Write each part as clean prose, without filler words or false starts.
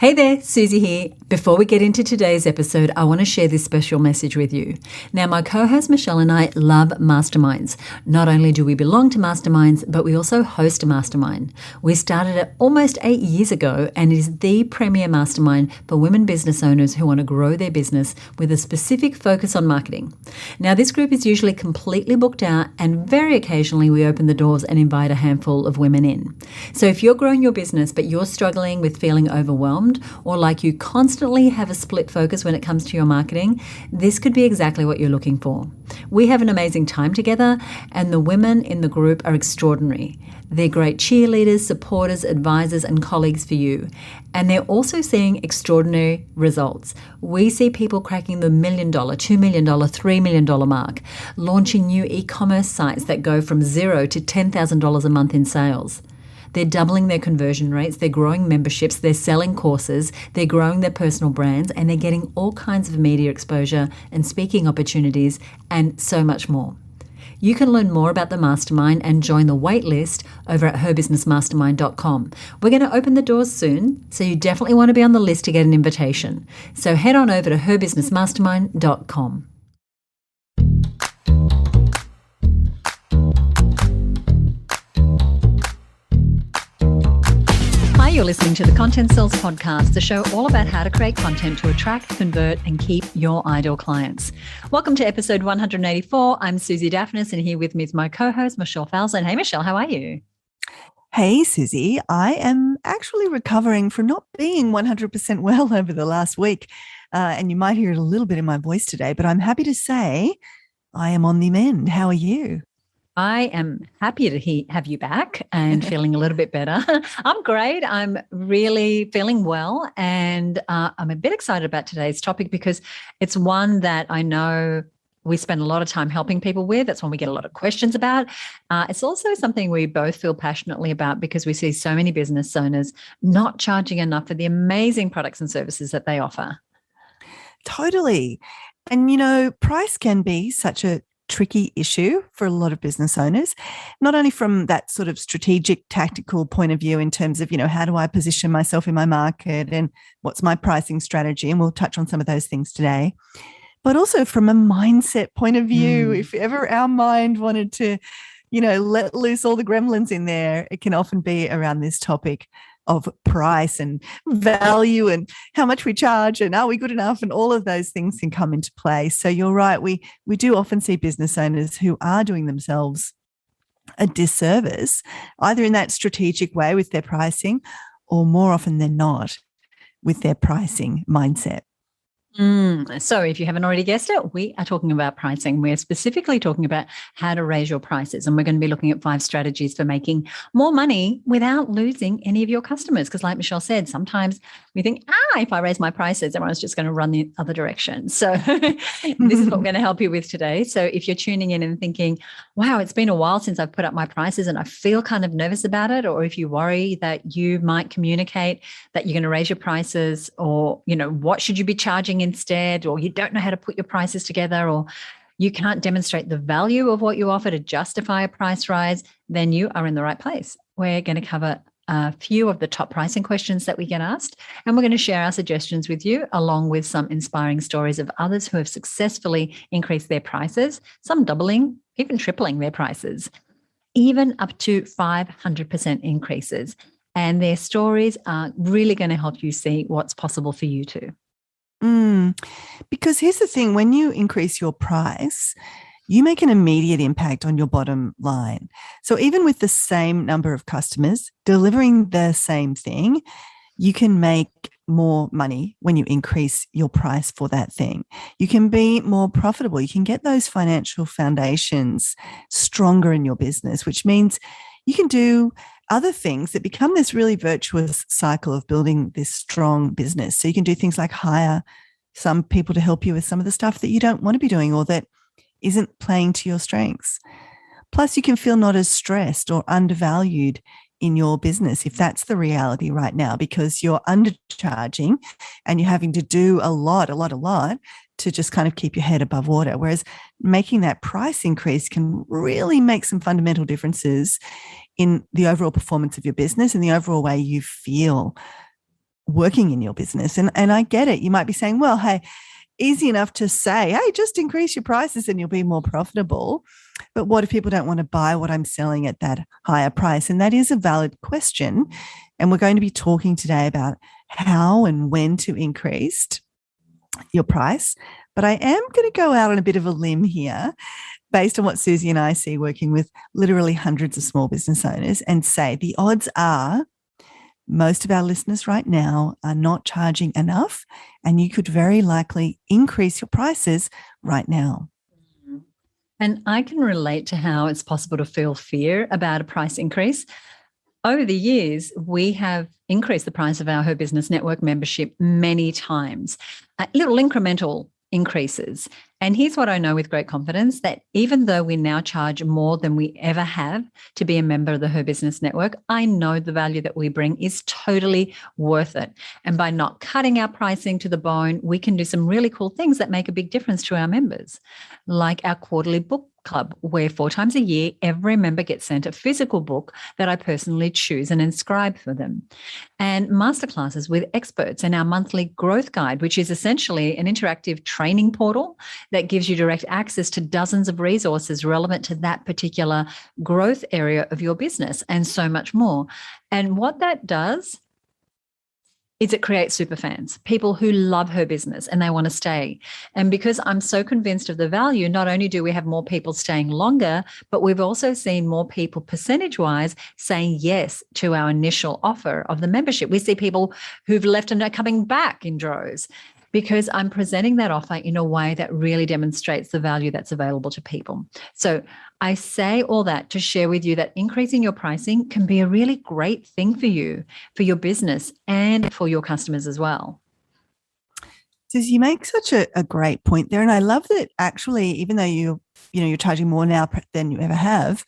Hey there, Suzi here. Before we get into today's episode, I want to share this special message with you. Now, my co-host Michelle and I love masterminds. Not only do we belong to masterminds, but we also host a mastermind. We started it almost 8 years ago, and it is the premier mastermind for women business owners who want to grow their business with a specific focus on marketing. Now, this group is usually completely booked out, and very occasionally we open the doors and invite a handful of women in. So if you're growing your business, but you're struggling with feeling overwhelmed, or like you constantly have a split focus when it comes to your marketing, this could be exactly what you're looking for. We have an amazing time together, and the women in the group are extraordinary. They're great cheerleaders, supporters, advisors, and colleagues for you. And they're also seeing extraordinary results. We see people cracking the $1 million, $2 million, $3 million mark, launching new e-commerce sites that go from $0 to $10,000 a month in sales. They're doubling their conversion rates, they're growing memberships, they're selling courses, they're growing their personal brands, and they're getting all kinds of media exposure and speaking opportunities and so much more. You can learn more about the mastermind and join the wait list over at herbusinessmastermind.com. We're going to open the doors soon, so you definitely want to be on the list to get an invitation. So head on over to herbusinessmastermind.com. You're listening to the Content Sells Podcast, the show all about how to create content to attract, convert, and keep your ideal clients. Welcome to episode 184. I'm Suzi Dafnis, and here with me is my co-host, Michelle Falzon. Hey, Michelle, how are you? Hey, Suzi. I am actually recovering from not being 100% well over the last week. And you might hear it a little bit in my voice today, but I'm happy to say I am on the mend. How are you? I am happy to have you back and feeling a little bit better. I'm great. I'm really feeling well. And I'm a bit excited about today's topic because it's one that I know we spend a lot of time helping people with. That's one we get a lot of questions about. It's also something we both feel passionately about because we see so many business owners not charging enough for the amazing products and services that they offer. Totally. And, price can be such a tricky issue for a lot of business owners, not only from that sort of strategic, tactical point of view in terms of, how do I position myself in my market and what's my pricing strategy? And we'll touch on some of those things today, but also from a mindset point of view. If ever our mind wanted to, let loose all the gremlins in there, it can often be around this topic of price and value and how much we charge and are we good enough, and all of those things can come into play. So you're right, we do often see business owners who are doing themselves a disservice, either in that strategic way with their pricing or more often than not with their pricing mindset. So if you haven't already guessed it, we are talking about pricing. We're specifically talking about how to raise your prices. And we're going to be looking at 5 strategies for making more money without losing any of your customers. Because like Michelle said, sometimes we think, if I raise my prices, everyone's just going to run the other direction. So this is what we're going to help you with today. So if you're tuning in and thinking, wow, it's been a while since I've put up my prices and I feel kind of nervous about it, or if you worry that you might communicate that you're going to raise your prices, or, what should you be charging instead, or you don't know how to put your prices together, or you can't demonstrate the value of what you offer to justify a price rise, then you are in the right place. We're going to cover a few of the top pricing questions that we get asked, and we're going to share our suggestions with you, along with some inspiring stories of others who have successfully increased their prices, some doubling, even tripling their prices, even up to 500% increases. And their stories are really going to help you see what's possible for you too. Because here's the thing, when you increase your price, you make an immediate impact on your bottom line. So even with the same number of customers delivering the same thing, you can make more money when you increase your price for that thing. You can be more profitable. You can get those financial foundations stronger in your business, which means you can do other things that become this really virtuous cycle of building this strong business. So you can do things like hire some people to help you with some of the stuff that you don't want to be doing or that isn't playing to your strengths. Plus, you can feel not as stressed or undervalued in your business if that's the reality right now, because you're undercharging and you're having to do a lot to just kind of keep your head above water. Whereas making that price increase can really make some fundamental differences in the overall performance of your business and the overall way you feel working in your business. And I get it. You might be saying, well, hey, easy enough to say, hey, just increase your prices and you'll be more profitable. But what if people don't want to buy what I'm selling at that higher price? And that is a valid question. And we're going to be talking today about how and when to increase your price. But I am going to go out on a bit of a limb here based on what Suzi and I see working with literally hundreds of small business owners and say the odds are most of our listeners right now are not charging enough, and you could very likely increase your prices right now. And I can relate to how it's possible to feel fear about a price increase. Over the years, we have increased the price of our Her Business Network membership many times, little incremental increases. And here's what I know with great confidence, that even though we now charge more than we ever have to be a member of the Her Business Network, I know the value that we bring is totally worth it. And by not cutting our pricing to the bone, we can do some really cool things that make a big difference to our members, like our quarterly book club, where 4 times a year, every member gets sent a physical book that I personally choose and inscribe for them. And masterclasses with experts, and our monthly growth guide, which is essentially an interactive training portal that gives you direct access to dozens of resources relevant to that particular growth area of your business, and so much more. And what that does is it creates super fans, people who love her business and they want to stay. And because I'm so convinced of the value, not only do we have more people staying longer, but we've also seen more people percentage-wise saying yes to our initial offer of the membership. We see people who've left and are coming back in droves, because I'm presenting that offer in a way that really demonstrates the value that's available to people. So I say all that to share with you that increasing your pricing can be a really great thing for you, for your business, and for your customers as well. Suzi, you make such a great point there. And I love that actually, even though you're charging more now than you ever have,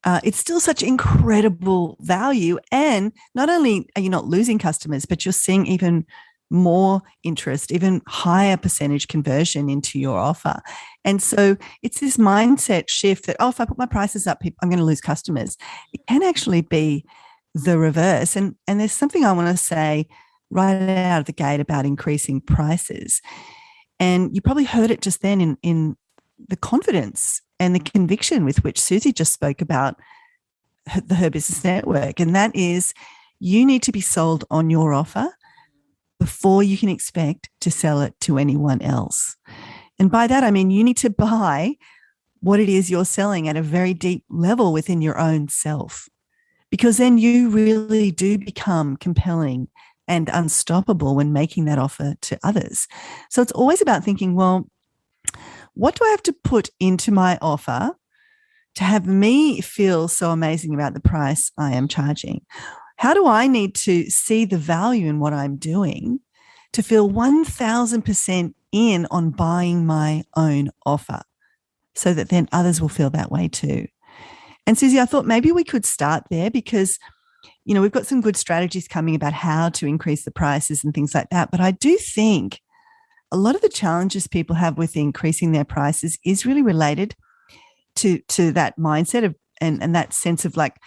it's still such incredible value. And not only are you not losing customers, but you're seeing even more interest, even higher percentage conversion into your offer. And so it's this mindset shift that, if I put my prices up, I'm going to lose customers. It can actually be the reverse. And there's something I want to say right out of the gate about increasing prices. And you probably heard it just then in the confidence and the conviction with which Suzi just spoke about Her Business Network. And that is, you need to be sold on your offer before you can expect to sell it to anyone else. And by that, I mean you need to buy what it is you're selling at a very deep level within your own self, because then you really do become compelling and unstoppable when making that offer to others. So it's always about thinking, well, what do I have to put into my offer to have me feel so amazing about the price I am charging? How do I need to see the value in what I'm doing to feel 1,000% in on buying my own offer, so that then others will feel that way too? And Suzi, I thought maybe we could start there, because, we've got some good strategies coming about how to increase the prices and things like that. But I do think a lot of the challenges people have with increasing their prices is really related to that mindset of and that sense of like,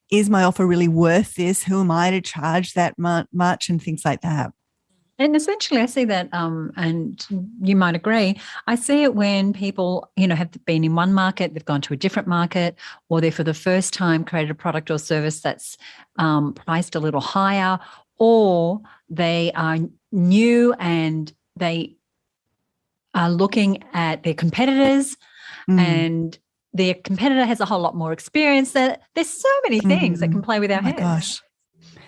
is my offer really worth this? Who am I to charge that much? And things like that. And essentially, I see that, and you might agree, I see it when people, have been in one market, they've gone to a different market, or they for the first time created a product or service that's priced a little higher, or they are new and they are looking at their competitors and their competitor has a whole lot more experience. That there's so many things that can play with our heads. Gosh.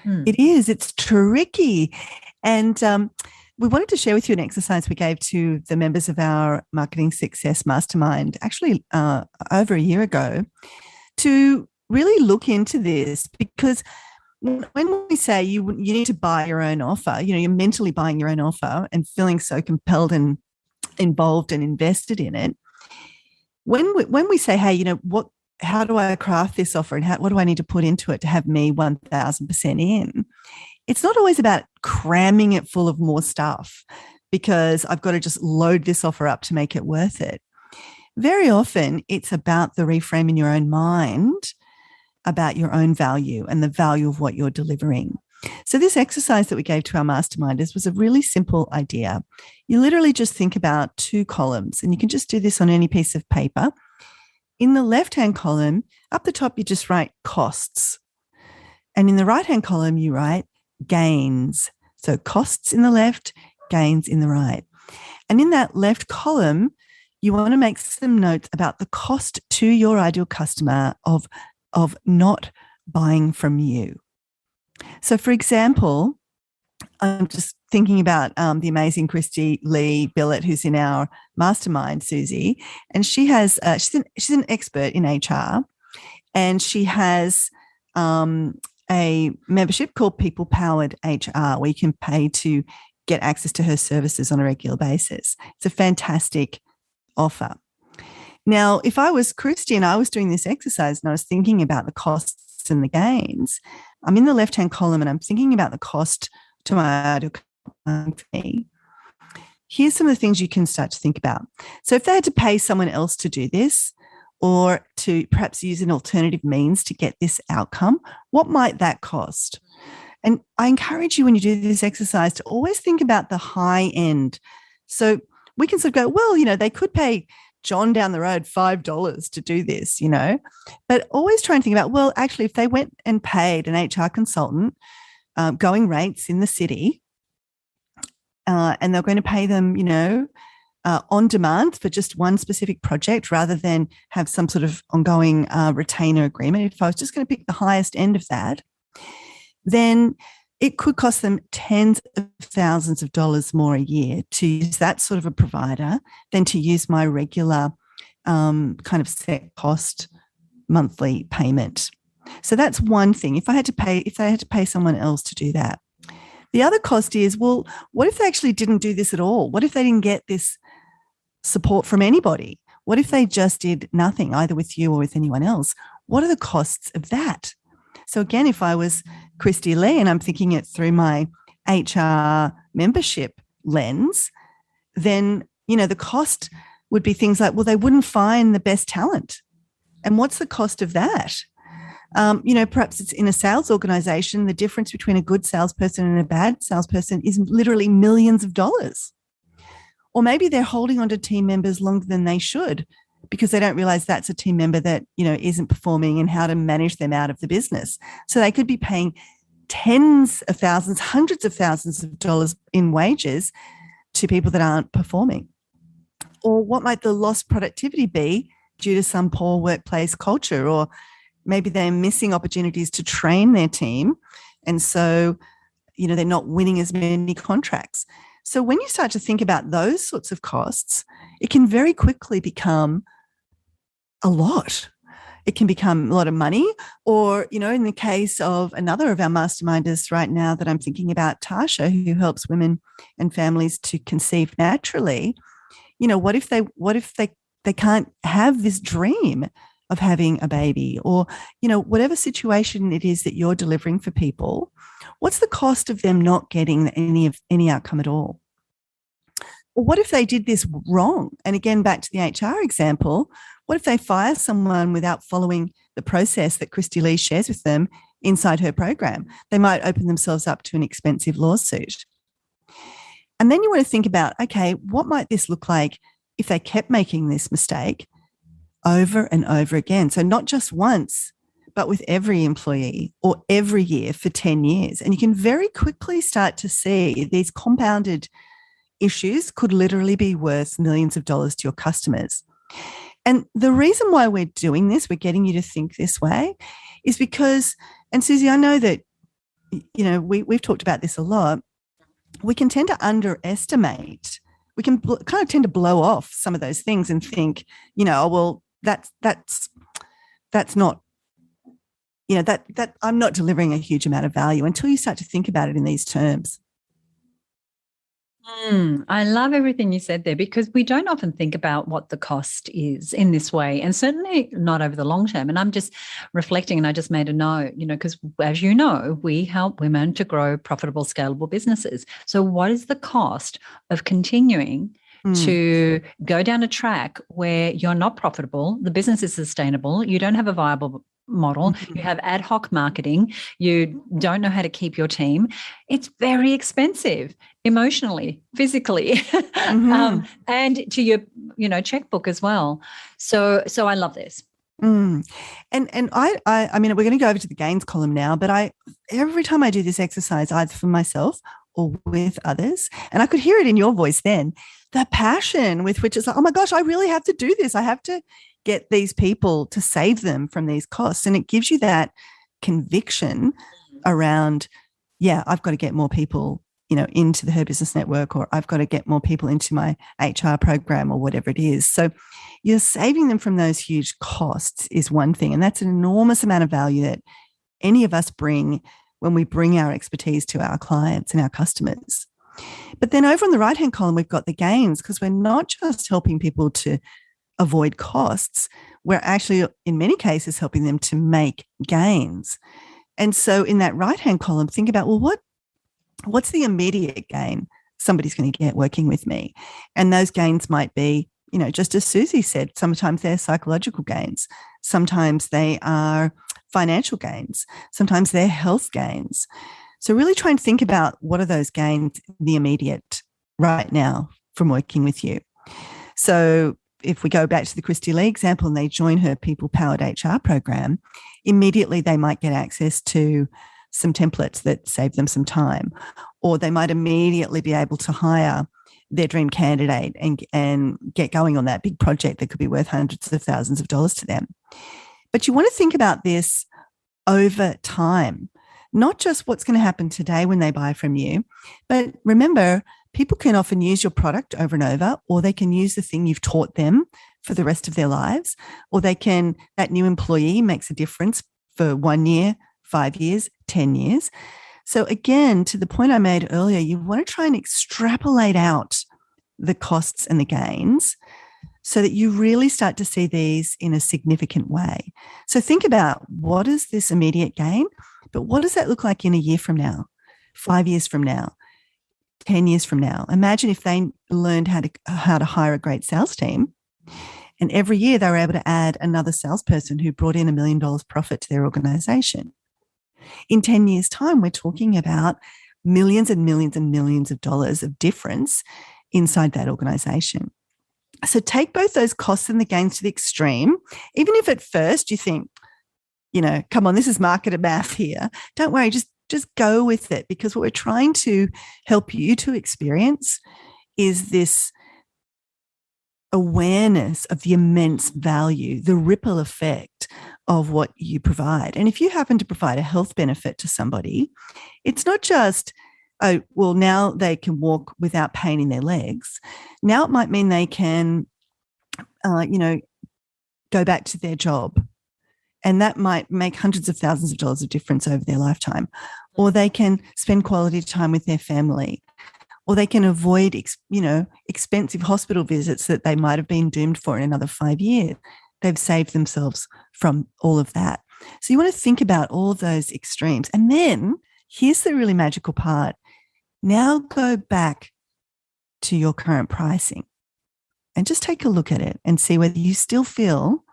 It is. It's tricky. And we wanted to share with you an exercise we gave to the members of our Marketing Success Mastermind, actually over a year ago, to really look into this. Because when we say you need to buy your own offer, you're mentally buying your own offer and feeling so compelled and involved and invested in it. When we say, hey, how do I craft this offer and what do I need to put into it to have me 1,000% in? It's not always about cramming it full of more stuff because I've got to just load this offer up to make it worth it. Very often it's about the reframe in your own mind about your own value and the value of what you're delivering. So this exercise that we gave to our masterminders was a really simple idea. You literally just think about 2 columns, and you can just do this on any piece of paper. In the left-hand column, up the top, you just write costs. And in the right-hand column, you write gains. So costs in the left, gains in the right. And in that left column, you want to make some notes about the cost to your ideal customer of not buying from you. So, for example, I'm just thinking about the amazing Christy Lee Billett, who's in our mastermind, Suzi, and she has she's an expert in HR, and she has a membership called People Powered HR, where you can pay to get access to her services on a regular basis. It's a fantastic offer. Now, if I was Christy and I was doing this exercise and I was thinking about the costs and the gains, I'm in the left-hand column and I'm thinking about the cost to my ideal company. Here's some of the things you can start to think about. So if they had to pay someone else to do this, or to perhaps use an alternative means to get this outcome, what might that cost? And I encourage you, when you do this exercise, to always think about the high end. So we can sort of go, well, they could pay John down the road $5 to do this, but always try and think about, well, actually, if they went and paid an HR consultant going rates in the city, and they're going to pay them, on demand for just one specific project rather than have some sort of ongoing retainer agreement. If I was just going to pick the highest end of that, then it could cost them tens of thousands of dollars more a year to use that sort of a provider than to use my regular kind of set cost monthly payment. So that's one thing. If they had to pay someone else to do that. The other cost is, well, what if they actually didn't do this at all? What if they didn't get this support from anybody? What if they just did nothing, either with you or with anyone else? What are the costs of that? So again, if I was Christy Lee and I'm thinking it through my HR membership lens, then, the cost would be things like, well, they wouldn't find the best talent. And what's the cost of that? Perhaps it's in a sales organization, the difference between a good salesperson and a bad salesperson is literally millions of dollars. Or maybe they're holding on to team members longer than they should because they don't realize that's a team member that, isn't performing and how to manage them out of the business. So they could be paying tens of thousands, hundreds of thousands of dollars in wages to people that aren't performing. Or what might the lost productivity be due to some poor workplace culture, or maybe they're missing opportunities to train their team. And so, they're not winning as many contracts. So when you start to think about those sorts of costs, it can very quickly become a lot. It can become a lot of money. Or, in the case of another of our masterminders right now that I'm thinking about, Tasha, who helps women and families to conceive naturally, what if they can't have this dream of having a baby, or, whatever situation it is that you're delivering for people, what's the cost of them not getting any outcome at all? Or what if they did this wrong? And again, back to the HR example, what if they fire someone without following the process that Christy Lee shares with them inside her program? They might open themselves up to an expensive lawsuit. And then you want to think about, okay, what might this look like if they kept making this mistake over and over again? So not just once, but with every employee or every year for 10 years. And you can very quickly start to see these compounded issues could literally be worth millions of dollars to your customers. And the reason why we're doing this, we're getting you to think this way, is because, and Suzi, I know that, we've talked about this a lot, we can tend to underestimate, we can kind of tend to blow off some of those things and think, that's not, that I'm not delivering a huge amount of value until you start to think about it in these terms. I love everything you said there, because we don't often think about what the cost is in this way, and certainly not over the long term. And I'm just reflecting, and I just made a note, because as you know, we help women to grow profitable, scalable businesses. So what is the cost of continuing to go down a track where you're not profitable, the business is sustainable, you don't have a viable model, you have ad hoc marketing, you don't know how to keep your team, it's very expensive emotionally, physically, and to your, checkbook as well. So I love this. And I mean, we're going to go over to the gains column now, but every time I do this exercise, either for myself or with others, and I could hear it in your voice then, the passion with which it's like, oh my gosh, I really have to do this. I have to get these people to save them from these costs. And it gives you that conviction around, yeah, I've got to get more people, into the Her Business Network, or I've got to get more people into my HR program, or whatever it is. So you're saving them from those huge costs is one thing. And that's an enormous amount of value that any of us bring when we bring our expertise to our clients and our customers. But then over on the right-hand column, we've got the gains, because we're not just helping people to avoid costs. We're actually, in many cases, helping them to make gains. And so in that right-hand column, think about, well, what's the immediate gain somebody's going to get working with me? And those gains might be, just as Suzi said, sometimes they're psychological gains. Sometimes they are financial gains. Sometimes they're health gains. So really try and think about what are those gains in the immediate right now from working with you. So if we go back to the Christy Lee example and they join her people-powered HR program, immediately they might get access to some templates that save them some time, or they might immediately be able to hire their dream candidate and get going on that big project that could be worth hundreds of thousands of dollars to them. But you want to think about this over time, not just what's going to happen today when they buy from you, but remember, people can often use your product over and over, or they can use the thing you've taught them for the rest of their lives, or that new employee makes a difference for 1 year, 5 years, 10 years. So again, to the point I made earlier, you want to try and extrapolate out the costs and the gains so that you really start to see these in a significant way. So think about, what is this immediate gain, but what does that look like in a year from now, 5 years from now, 10 years from now? Imagine if they learned how to hire a great sales team, and every year they were able to add another salesperson who brought in $1 million profit to their organization. In 10 years' time, we're talking about millions and millions and millions of dollars of difference inside that organization. So take both those costs and the gains to the extreme. Even if at first you think, come on, this is marketer math here. Don't worry, just go with it, because what we're trying to help you to experience is this awareness of the immense value, the ripple effect of what you provide. And if you happen to provide a health benefit to somebody, it's not just, oh, well, now they can walk without pain in their legs. Now it might mean they can, go back to their job. And that might make hundreds of thousands of dollars of difference over their lifetime. Or they can spend quality time with their family. Or they can avoid, expensive hospital visits that they might have been doomed for in another 5 years. They've saved themselves from all of that. So you want to think about all those extremes. And then here's the really magical part. Now go back to your current pricing and just take a look at it and see whether you still feel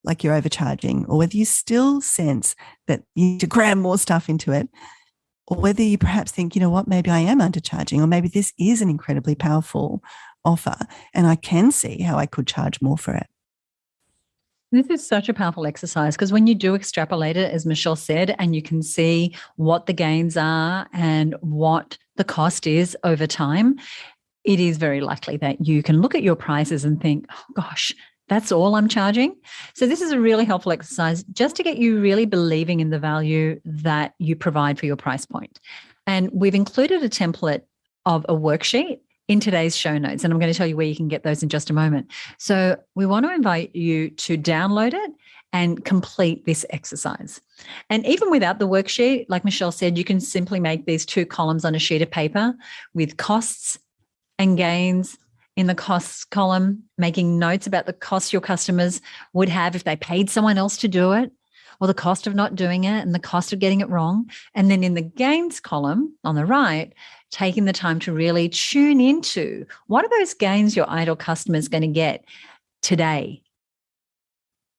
like you're overcharging, or whether you still sense that you need to cram more stuff into it, or whether you perhaps think, what, maybe I am undercharging, or maybe this is an incredibly powerful offer and I can see how I could charge more for it. This is such a powerful exercise, because when you do extrapolate it, as Michelle said, and you can see what the gains are and what the cost is over time, it is very likely that you can look at your prices and think, oh, gosh, that's all I'm charging. So this is a really helpful exercise just to get you really believing in the value that you provide for your price point. And we've included a template of a worksheet in today's show notes, and I'm going to tell you where you can get those in just a moment. So we want to invite you to download it and complete this exercise. And even without the worksheet, like Michelle said, you can simply make these 2 columns on a sheet of paper with costs and gains in the costs column, making notes about the costs your customers would have if they paid someone else to do it, or the cost of not doing it and the cost of getting it wrong. And then in the gains column on the right, taking the time to really tune into what are those gains your ideal customer is going to get today,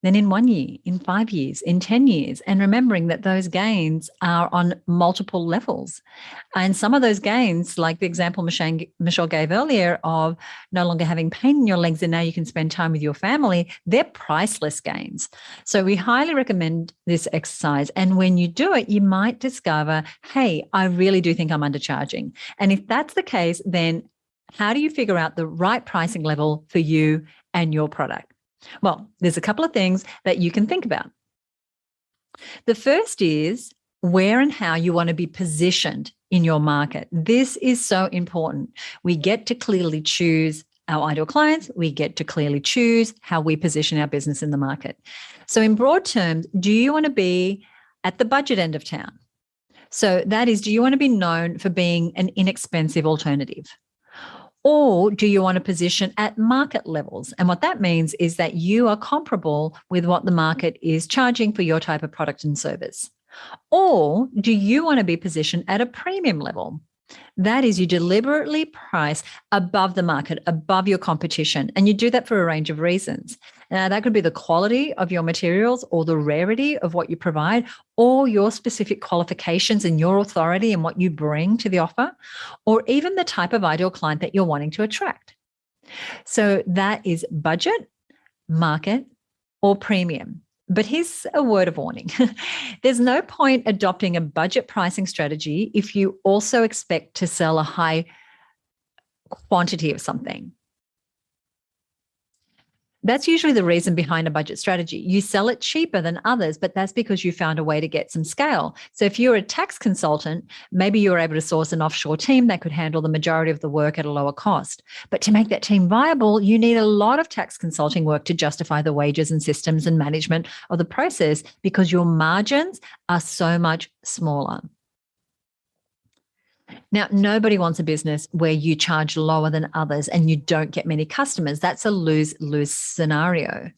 then in 1 year, in 5 years, in 10 years, and remembering that those gains are on multiple levels. And some of those gains, like the example Michelle gave earlier of no longer having pain in your legs and now you can spend time with your family, they're priceless gains. So we highly recommend this exercise. And when you do it, you might discover, hey, I really do think I'm undercharging. And if that's the case, then how do you figure out the right pricing level for you and your product? Well, there's a couple of things that you can think about. The first is where and how you want to be positioned in your market. This is so important. We get to clearly choose our ideal clients. We get to clearly choose how we position our business in the market. So in broad terms, do you want to be at the budget end of town? So that is, do you want to be known for being an inexpensive alternative? Or do you want to position at market levels? And what that means is that you are comparable with what the market is charging for your type of product and service. Or do you want to be positioned at a premium level? That is, you deliberately price above the market, above your competition. And you do that for a range of reasons. Now, that could be the quality of your materials or the rarity of what you provide, or your specific qualifications and your authority and what you bring to the offer, or even the type of ideal client that you're wanting to attract. So that is budget, market, or premium. But here's a word of warning. There's no point adopting a budget pricing strategy if you also expect to sell a high quantity of something. That's usually the reason behind a budget strategy. You sell it cheaper than others, but that's because you found a way to get some scale. So if you're a tax consultant, maybe you're able to source an offshore team that could handle the majority of the work at a lower cost. But to make that team viable, you need a lot of tax consulting work to justify the wages and systems and management of the process because your margins are so much smaller. Now, nobody wants a business where you charge lower than others and you don't get many customers. That's a lose-lose scenario.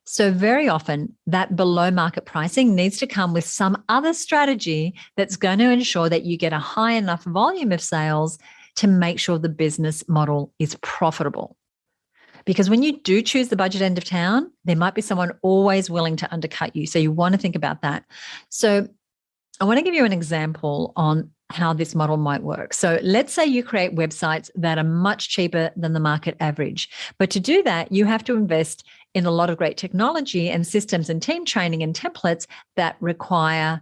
So very often that below market pricing needs to come with some other strategy that's going to ensure that you get a high enough volume of sales to make sure the business model is profitable. Because when you do choose the budget end of town, there might be someone always willing to undercut you. So you want to think about that. So I want to give you an example on how this model might work. So let's say you create websites that are much cheaper than the market average. But to do that, you have to invest in a lot of great technology and systems and team training and templates that require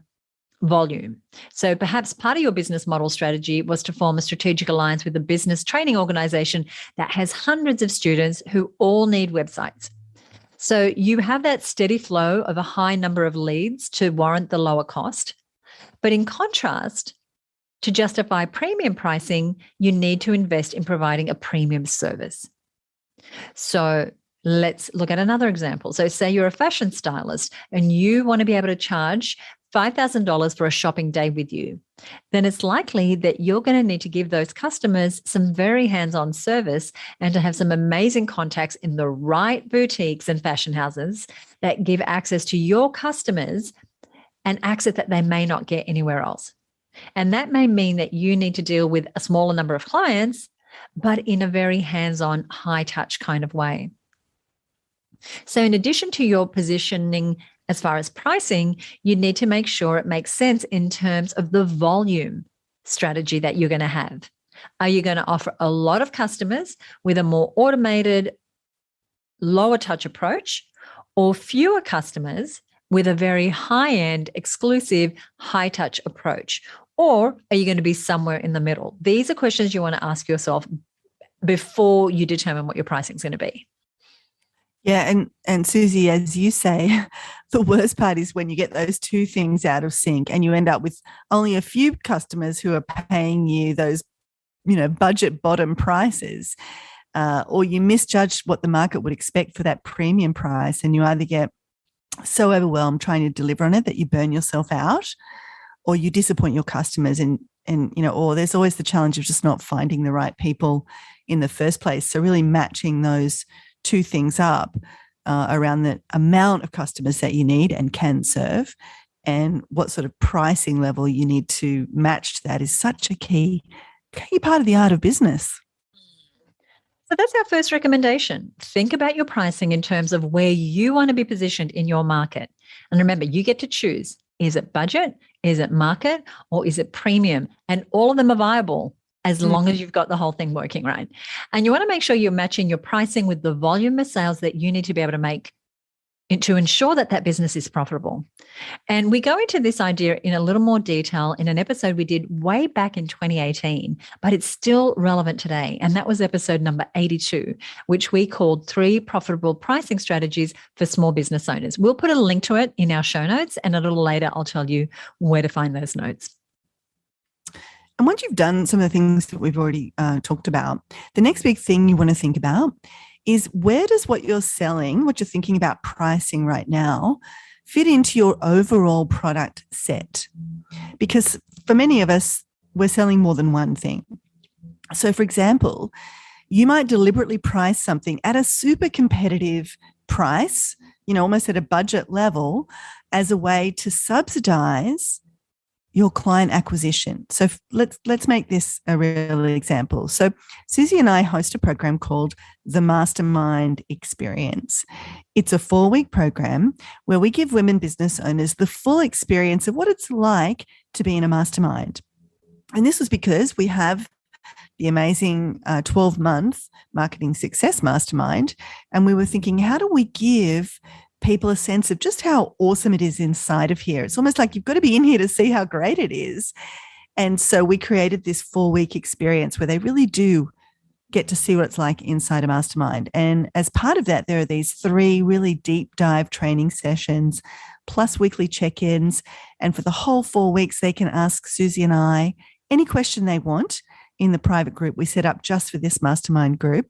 volume. So perhaps part of your business model strategy was to form a strategic alliance with a business training organization that has hundreds of students who all need websites. So you have that steady flow of a high number of leads to warrant the lower cost. But in contrast, to justify premium pricing, you need to invest in providing a premium service. So let's look at another example. So say you're a fashion stylist and you want to be able to charge $5,000 for a shopping day with you. Then it's likely that you're going to need to give those customers some very hands-on service and to have some amazing contacts in the right boutiques and fashion houses that give access to your customers and access that they may not get anywhere else. And that may mean that you need to deal with a smaller number of clients, but in a very hands-on, high-touch kind of way. So in addition to your positioning as far as pricing, you need to make sure it makes sense in terms of the volume strategy that you're going to have. Are you going to offer a lot of customers with a more automated, lower touch approach, or fewer customers with a very high-end, exclusive, high-touch approach? Or are you going to be somewhere in the middle? These are questions you want to ask yourself before you determine what your pricing is going to be. Yeah, and Suzi, as you say, the worst part is when you get those two things out of sync and you end up with only a few customers who are paying you those, budget bottom prices, or you misjudge what the market would expect for that premium price, and you either get so overwhelmed trying to deliver on it that you burn yourself out, or you disappoint your customers, and or there's always the challenge of just not finding the right people in the first place. So really matching those two things up around the amount of customers that you need and can serve, and what sort of pricing level you need to match to that is such a key part of the art of business. So that's our first recommendation. Think about your pricing in terms of where you want to be positioned in your market. And remember, you get to choose. Is it budget? Is it market? Or is it premium? And all of them are viable as long as you've got the whole thing working right. And you want to make sure you're matching your pricing with the volume of sales that you need to be able to make to ensure that that business is profitable. And we go into this idea in a little more detail in an episode we did way back in 2018, but it's still relevant today. And that was episode number 82, which we called 3 Profitable Pricing Strategies for Small Business Owners. We'll put a link to it in our show notes, and a little later, I'll tell you where to find those notes. And once you've done some of the things that we've already talked about, the next big thing you want to think about is, where does what you're selling, what you're thinking about pricing right now, fit into your overall product set? Because for many of us, we're selling more than one thing. So, for example, you might deliberately price something at a super competitive price, almost at a budget level, as a way to subsidize your client acquisition. So let's make this a real example. So Suzi and I host a program called the Mastermind Experience. It's a 4-week program where we give women business owners the full experience of what it's like to be in a mastermind. And this was because we have the amazing 12-month Marketing Success Mastermind. And we were thinking, how do we give people a sense of just how awesome it is inside of here? It's almost like you've got to be in here to see how great it is. And so we created this 4-week experience where they really do get to see what it's like inside a mastermind. And as part of that, there are these 3 really deep dive training sessions plus weekly check-ins. And for the whole 4 weeks, they can ask Suzi and I any question they want in the private group we set up just for this mastermind group.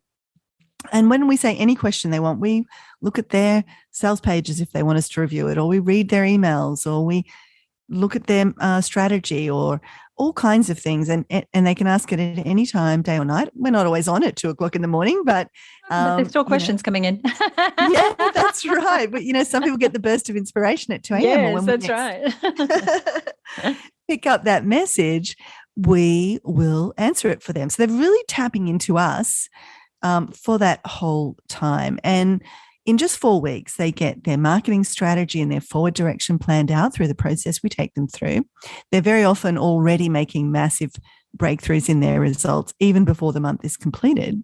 And when we say any question they want, we look at their sales pages if they want us to review it, or we read their emails, or we look at their strategy, or all kinds of things. And they can ask it at any time, day or night. We're not always on at 2:00 in the morning, but there's still questions coming in. Yeah, that's right. But, some people get the burst of inspiration at 2 a.m. Yes, or when that's right. pick up that message, we will answer it for them. So they're really tapping into us for that whole time. And in just 4 weeks, they get their marketing strategy and their forward direction planned out through the process we take them through. They're very often already making massive breakthroughs in their results even before the month is completed.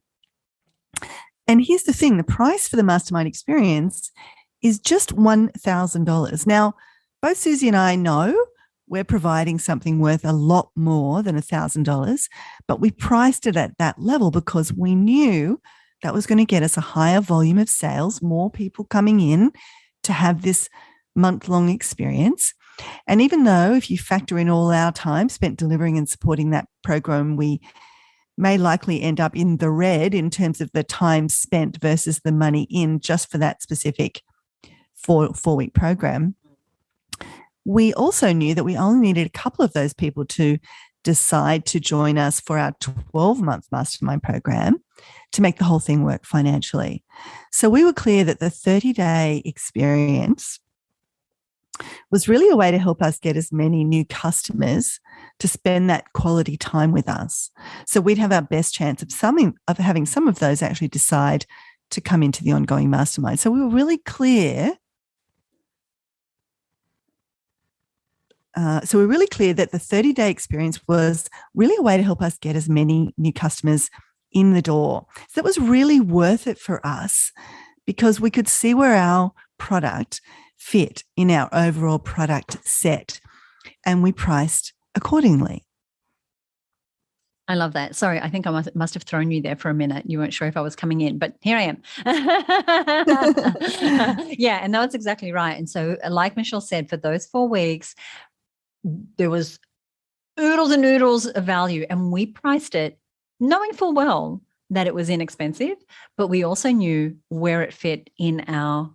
And here's the thing, the price for the mastermind experience is just $1,000. Now, both Suzi and I know we're providing something worth a lot more than $1,000, but we priced it at that level because we knew that was going to get us a higher volume of sales, more people coming in to have this month-long experience. And even though if you factor in all our time spent delivering and supporting that program, we may likely end up in the red in terms of the time spent versus the money in just for that specific 4-week program, we also knew that we only needed a couple of those people to decide to join us for our 12-month mastermind program to make the whole thing work financially. So we were clear that the 30-day experience was really a way to help us get as many new customers to spend that quality time with us. So we'd have our best chance of having some of those actually decide to come into the ongoing mastermind. So we were really clear. So we're really clear that the 30-day experience was really a way to help us get as many new customers in the door. So that was really worth it for us because we could see where our product fit in our overall product set, and we priced accordingly. I love that. Sorry, I think I must have thrown you there for a minute. You weren't sure if I was coming in, but here I am. Yeah, and that's exactly right. And so like Michelle said, for those 4 weeks, there was oodles and oodles of value, and we priced it knowing full well that it was inexpensive, but we also knew where it fit in our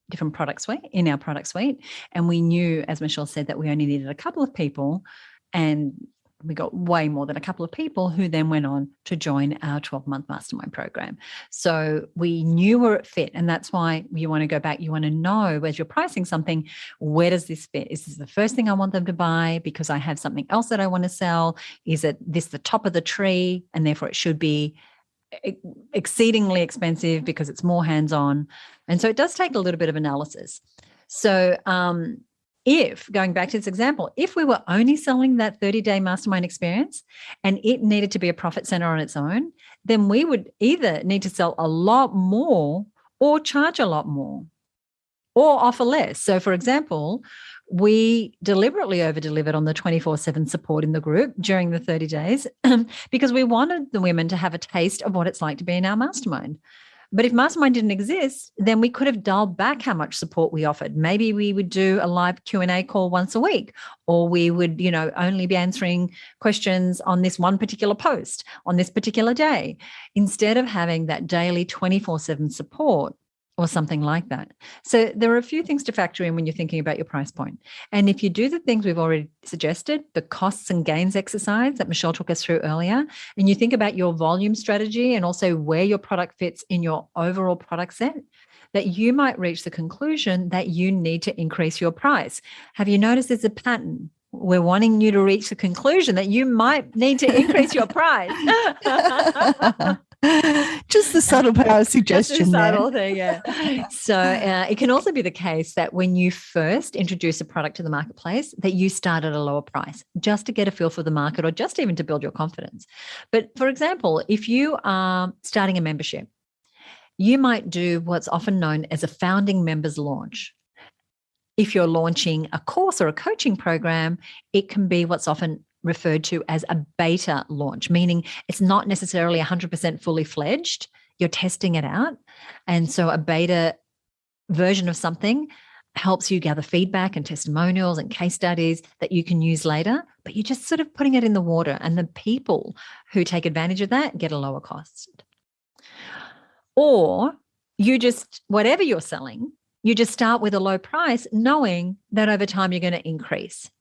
different product suite, and we knew, as Michelle said, that we only needed a couple of people, and We got way more than a couple of people who then went on to join our 12-month mastermind program. So we knew where it fit. And that's why you want to go back. You want to know, as you're pricing something, where does this fit? Is this the first thing I want them to buy because I have something else that I want to sell? Is it this the top of the tree and therefore it should be exceedingly expensive because it's more hands-on? And so it does take a little bit of analysis. So if, going back to this example, if we were only selling that 30-day mastermind experience and it needed to be a profit center on its own, then we would either need to sell a lot more or charge a lot more or offer less. So, for example, we deliberately over-delivered on the 24/7 support in the group during the 30 days because we wanted the women to have a taste of what it's like to be in our mastermind. But if mastermind didn't exist, then we could have dialed back how much support we offered. Maybe we would do a live Q&A call once a week, or we would, only be answering questions on this one particular post on this particular day, instead of having that daily 24/7 support or something like that. So there are a few things to factor in when you're thinking about your price point. And if you do the things we've already suggested, the costs and gains exercise that Michelle took us through earlier, and you think about your volume strategy and also where your product fits in your overall product set, that you might reach the conclusion that you need to increase your price. Have you noticed there's a pattern? We're wanting you to reach the conclusion that you might need to increase your price. Just the subtle power of suggestion. Just the subtle thing, yeah. So it can also be the case that when you first introduce a product to the marketplace, that you start at a lower price just to get a feel for the market or just even to build your confidence. But for example, if you are starting a membership, you might do what's often known as a founding members launch. If you're launching a course or a coaching program, it can be what's often referred to as a beta launch, meaning it's not necessarily 100% fully fledged. You're testing it out. And so a beta version of something helps you gather feedback and testimonials and case studies that you can use later, but you're just sort of putting it in the water, and the people who take advantage of that get a lower cost. Or you just, whatever you're selling, you just start with a low price, knowing that over time you're going to increase.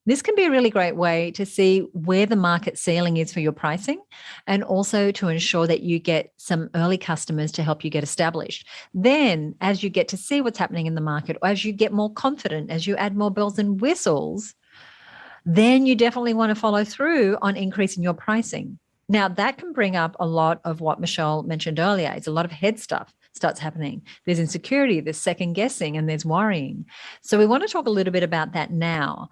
This can be a really great way to see where the market ceiling is for your pricing, and also to ensure that you get some early customers to help you get established. Then, as you get to see what's happening in the market, or as you get more confident, as you add more bells and whistles, then you definitely want to follow through on increasing your pricing. Now, that can bring up a lot of what Michelle mentioned earlier. It's a lot of head stuff starts happening. There's insecurity, there's second guessing, and there's worrying. So we want to talk a little bit about that now.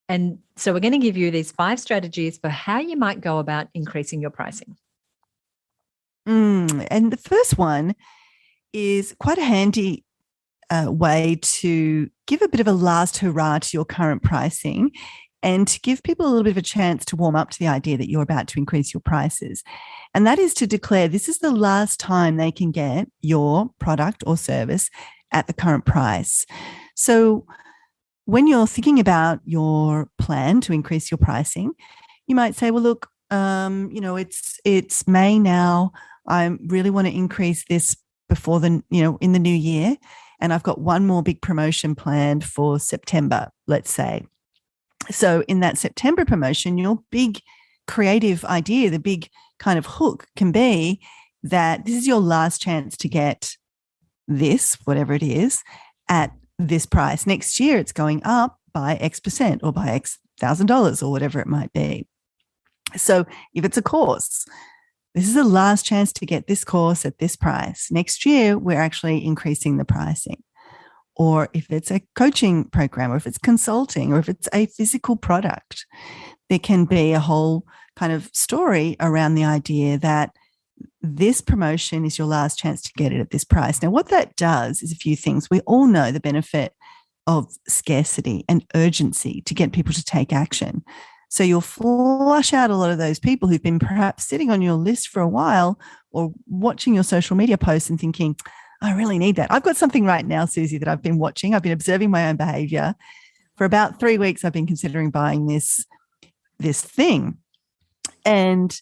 And so we're going to give you these 5 strategies for how you might go about increasing your pricing. And the first one is quite a handy way to give a bit of a last hurrah to your current pricing, and to give people a little bit of a chance to warm up to the idea that you're about to increase your prices. And that is to declare this is the last time they can get your product or service at the current price. So when you're thinking about your plan to increase your pricing, you might say, well, look, it's May now. I really want to increase this before in the new year. And I've got one more big promotion planned for September, let's say. So in that September promotion, your big creative idea, the big kind of hook can be that this is your last chance to get this, whatever it is, at this price. Next year, it's going up by X% or by X $1,000 or whatever it might be. So if it's a course, this is the last chance to get this course at this price. Next year, we're actually increasing the pricing. Or if it's a coaching program, or if it's consulting, or if it's a physical product, there can be a whole kind of story around the idea that this promotion is your last chance to get it at this price. Now, what that does is a few things. We all know the benefit of scarcity and urgency to get people to take action. So you'll flush out a lot of those people who've been perhaps sitting on your list for a while, or watching your social media posts and thinking, I really need that. I've got something right now, Suzi, that I've been watching. I've been observing my own behavior. For about 3 weeks, I've been considering buying this thing. And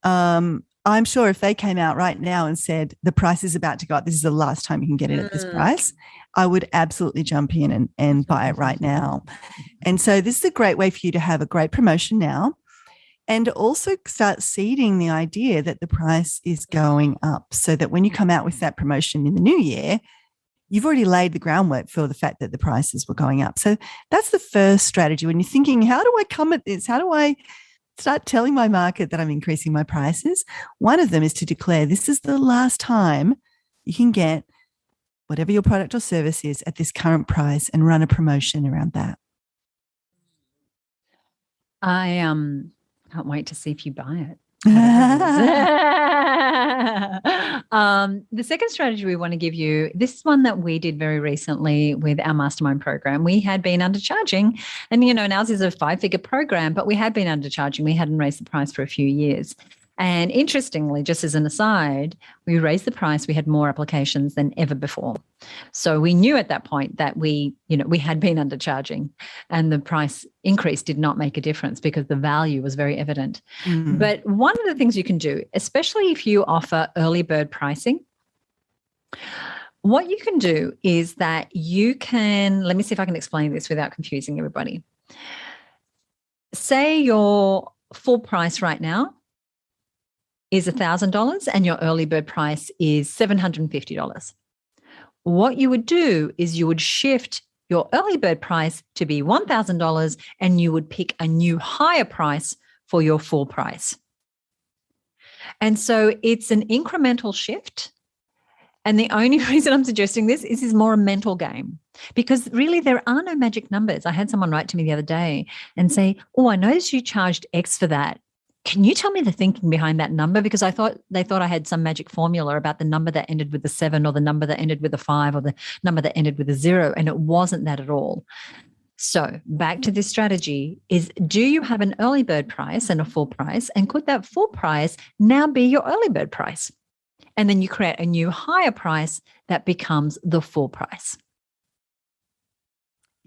I'm sure if they came out right now and said, the price is about to go up, this is the last time you can get it at this price, I would absolutely jump in and buy it right now. And so this is a great way for you to have a great promotion now and also start seeding the idea that the price is going up so that when you come out with that promotion in the new year, you've already laid the groundwork for the fact that the prices were going up. So that's the first strategy. When you're thinking, how do I come at this? How do I start telling my market that I'm increasing my prices? One of them is to declare this is the last time you can get whatever your product or service is at this current price and run a promotion around that. I can't wait to see if you buy it. The second strategy we want to give you, this is one that we did very recently with our mastermind program. We had been undercharging, and ours is a 5-figure program, but we had been undercharging. We hadn't raised the price for a few years. And interestingly, just as an aside, we raised the price. We had more applications than ever before. So we knew at that point that we had been undercharging, and the price increase did not make a difference because the value was very evident. Mm. But one of the things you can do, especially if you offer early bird pricing, what you can do is that you can, let me see if I can explain this without confusing everybody. Say your full price right now is $1,000 and your early bird price is $750. What you would do is you would shift your early bird price to be $1,000 and you would pick a new higher price for your full price. And so it's an incremental shift. And the only reason I'm suggesting this is more a mental game, because really there are no magic numbers. I had someone write to me the other day and say, oh, I noticed you charged X for that. Can you tell me the thinking behind that number? Because they thought I had some magic formula about the number that ended with a 7 or the number that ended with a 5 or the number that ended with a 0. And it wasn't that at all. So back to this strategy is, do you have an early bird price and a full price? And could that full price now be your early bird price? And then you create a new higher price that becomes the full price.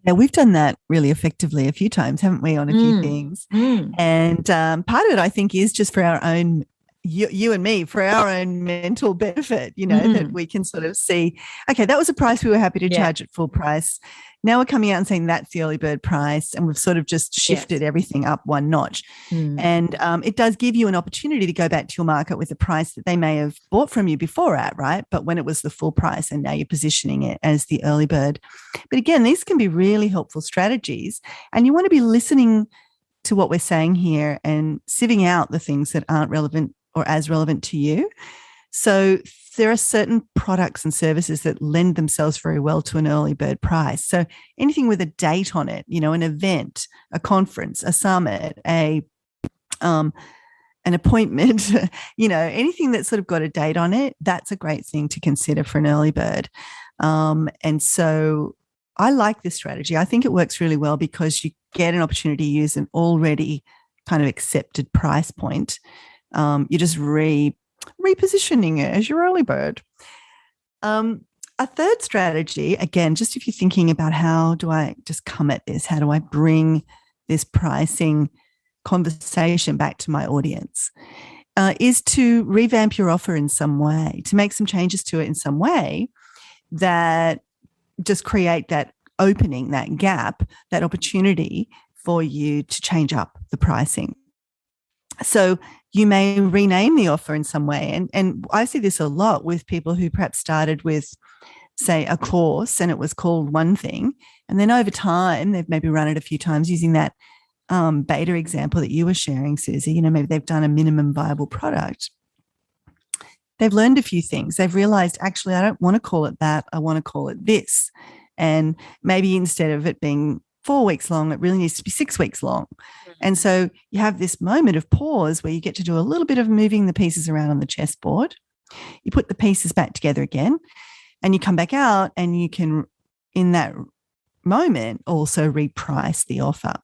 Yeah, we've done that really effectively a few times, haven't we, on a few things? And part of it, I think, is just for our own, you and me, for our own mental benefit, that we can sort of see, okay, that was a price we were happy to charge at full price. Now we're coming out and saying that's the early bird price, and we've sort of just shifted everything up one notch. And it does give you an opportunity to go back to your market with a price that they may have bought from you before at, right? But when it was the full price, and now you're positioning it as the early bird. But again, these can be really helpful strategies, and you want to be listening to what we're saying here and sieving out the things that aren't relevant or as relevant to you. So there are certain products and services that lend themselves very well to an early bird price. So anything with a date on it, an event, a conference, a summit, an appointment, anything that's sort of got a date on it, that's a great thing to consider for an early bird. And so I like this strategy. I think it works really well because you get an opportunity to use an kind of accepted price point. You're just repositioning it as your early bird. A third strategy, again, just if you're thinking about how do I just come at this, how do I bring this pricing conversation back to my audience, is to revamp your offer in some way, to make some changes to it in some way that just create that opening, that gap, that opportunity for you to change up the pricing. So you may rename the offer in some way. And I see this a lot with people who perhaps started with, say, a course and it was called one thing. And then over time, they've maybe run it a few times using that beta example that you were sharing, Suzi. Maybe they've done a minimum viable product. They've learned a few things. They've realized, actually, I don't want to call it that. I want to call it this. And maybe instead of it being 4 weeks long, it really needs to be 6 weeks long. And so you have this moment of pause where you get to do a little bit of moving the pieces around on the chessboard. You put the pieces back together again and you come back out and you can, in that moment, also reprice the offer.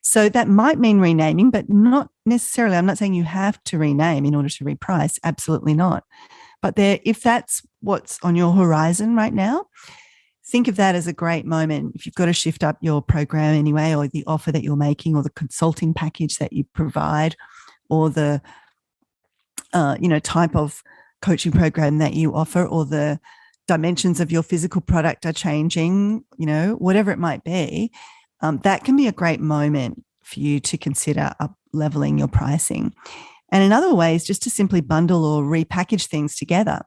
So that might mean renaming, but not necessarily. I'm not saying you have to rename in order to reprice. Absolutely not. But if that's what's on your horizon right now, think of that as a great moment. If you've got to shift up your program anyway, or the offer that you're making, or the consulting package that you provide, or the type of coaching program that you offer, or the dimensions of your physical product are changing, whatever it might be, that can be a great moment for you to consider up leveling your pricing. And another way is just to simply bundle or repackage things together.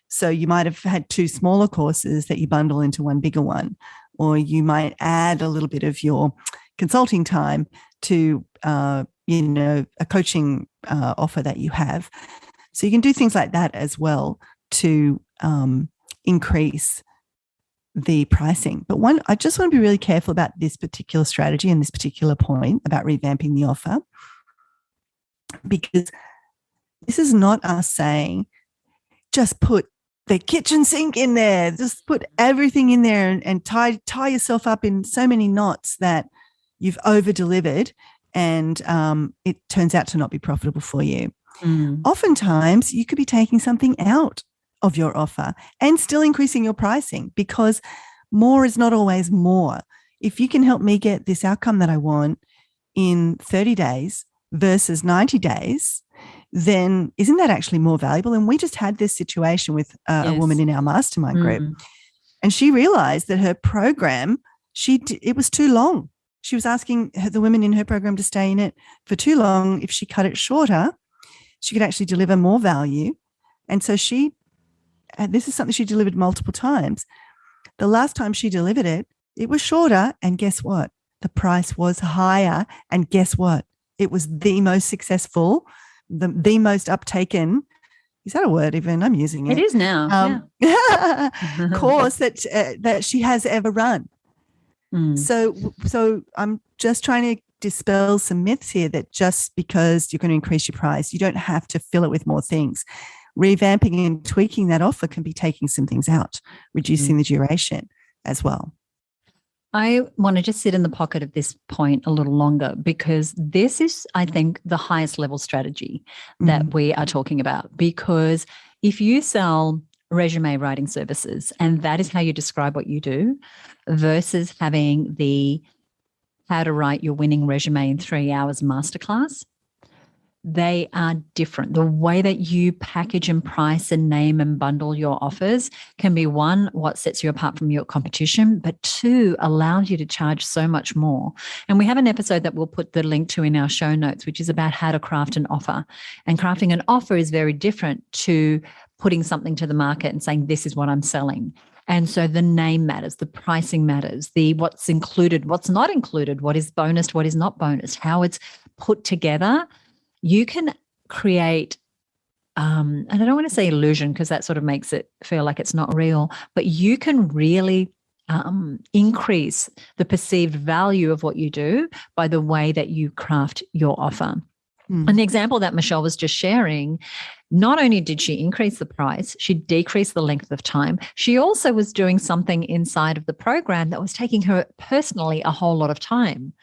So you might have had 2 smaller courses that you bundle into one bigger one, or you might add a little bit of your consulting time to, a coaching offer that you have. So you can do things like that as well to increase the pricing. But I just want to be really careful about this particular strategy and this particular point about revamping the offer, because this is not us saying just put the kitchen sink in there, just put everything in there and tie yourself up in so many knots that you've over-delivered and it turns out to not be profitable for you. Oftentimes, you could be taking something out of your offer and still increasing your pricing, because more is not always more. If you can help me get this outcome that I want in 30 days versus 90 days, then isn't that actually more valuable? And we just had this situation with a woman in our mastermind group, and she realized that her program, it was too long. She was asking the women in her program to stay in it for too long. If she cut it shorter, she could actually deliver more value. And so this is something she delivered multiple times. The last time she delivered it, it was shorter. And guess what? The price was higher. And guess what? It was the most successful, the most uptaken. Is that a word even? I'm using it. It is now. Course that she has ever run. So I'm just trying to dispel some myths here that just because you're going to increase your price, you don't have to fill it with more things. Revamping and tweaking that offer can be taking some things out, reducing the duration as well. I want to just sit in the pocket of this point a little longer, because this is, I think, the highest level strategy that we are talking about. Because if you sell resume writing services and that is how you describe what you do, versus having the how to write your winning resume in 3 hours masterclass, they are different. The way that you package and price and name and bundle your offers can be, 1, what sets you apart from your competition, but 2, allows you to charge so much more. And we have an episode that we'll put the link to in our show notes, which is about how to craft an offer. And crafting an offer is very different to putting something to the market and saying, this is what I'm selling. And so the name matters, the pricing matters, what's included, what's not included, what is bonused, what is not bonused, how it's put together. You can create, and I don't want to say illusion because that sort of makes it feel like it's not real, but you can really increase the perceived value of what you do by the way that you craft your offer. And the example that Michelle was just sharing, not only did she increase the price, she decreased the length of time. She also was doing something inside of the program that was taking her personally a whole lot of time.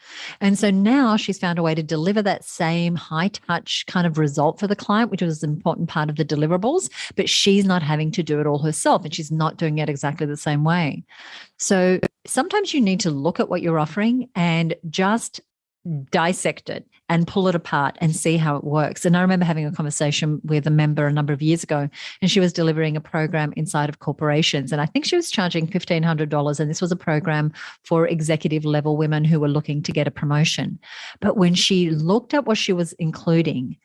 And so now she's found a way to deliver that same high touch kind of result for the client, which was an important part of the deliverables, but she's not having to do it all herself and she's not doing it exactly the same way. So sometimes you need to look at what you're offering and just dissect it and pull it apart and see how it works. And I remember having a conversation with a member a number of years ago, and she was delivering a program inside of corporations. And I think she was charging $1,500. And this was a program for executive level women who were looking to get a promotion. But when she looked at what she was including,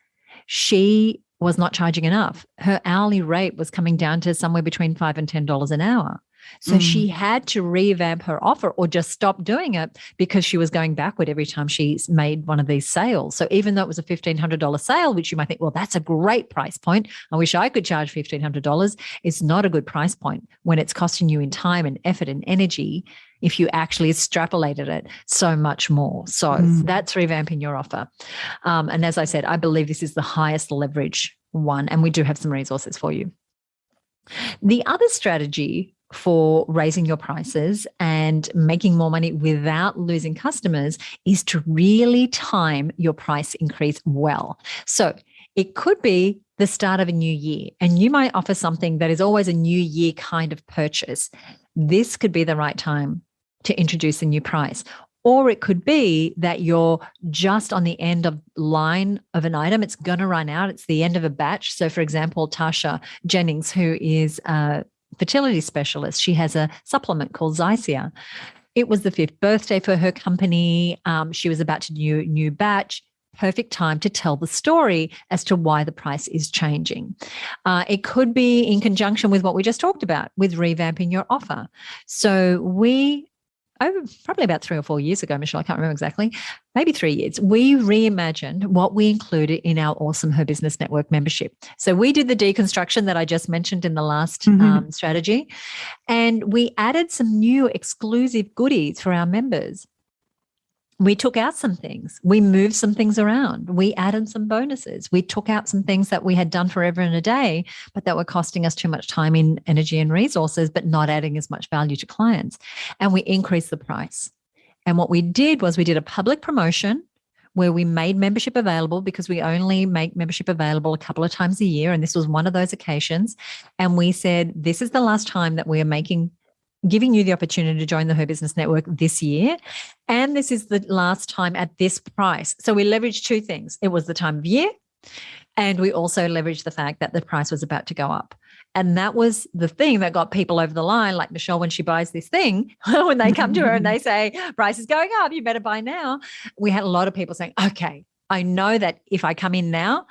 she was not charging enough. Her hourly rate was coming down to somewhere between $5 and $10 an hour. So she had to revamp her offer or just stop doing it because she was going backward every time she made one of these sales. So even though it was a $1,500 sale, which you might think, well, that's a great price point, I wish I could charge $1,500, it's not a good price point when it's costing you in time and effort and energy if you actually extrapolated it so much more. So that's revamping your offer. And as I said, I believe this is the highest leverage one, and we do have some resources for you. The other strategy for raising your prices and making more money without losing customers is to really time your price increase well. So it could be the start of a new year, and you might offer something that is always a new year kind of purchase. This could be the right time to introduce a new price. Or it could be that you're just on the end of line of an item. It's going to run out. It's the end of a batch. So for example, Tasha Jennings, who is fertility specialist. She has a supplement called Zycia. It was the 5th birthday for her company. She was about to do a new batch. Perfect time to tell the story as to why the price is changing. It could be in conjunction with what we just talked about, with revamping your offer. So probably about 3 or 4 years ago, Michelle, I can't remember exactly, maybe 3 years, we reimagined what we included in our awesome Her Business Network membership. So we did the deconstruction that I just mentioned in the last strategy, and we added some new exclusive goodies for our members. We took out some things. We moved some things around. We added some bonuses. We took out some things that we had done forever and a day, but that were costing us too much time, in energy and resources, but not adding as much value to clients. And we increased the price. And what we did was we did a public promotion where we made membership available, because we only make membership available a couple of times a year. And this was one of those occasions. And we said, this is the last time that we are giving you the opportunity to join the Her Business Network this year. And this is the last time at this price. So we leveraged 2 things. It was the time of year, and we also leveraged the fact that the price was about to go up. And that was the thing that got people over the line, like Michelle, when she buys this thing, when they come to her and they say, price is going up, you better buy now. We had a lot of people saying, okay, I know that if I come in now,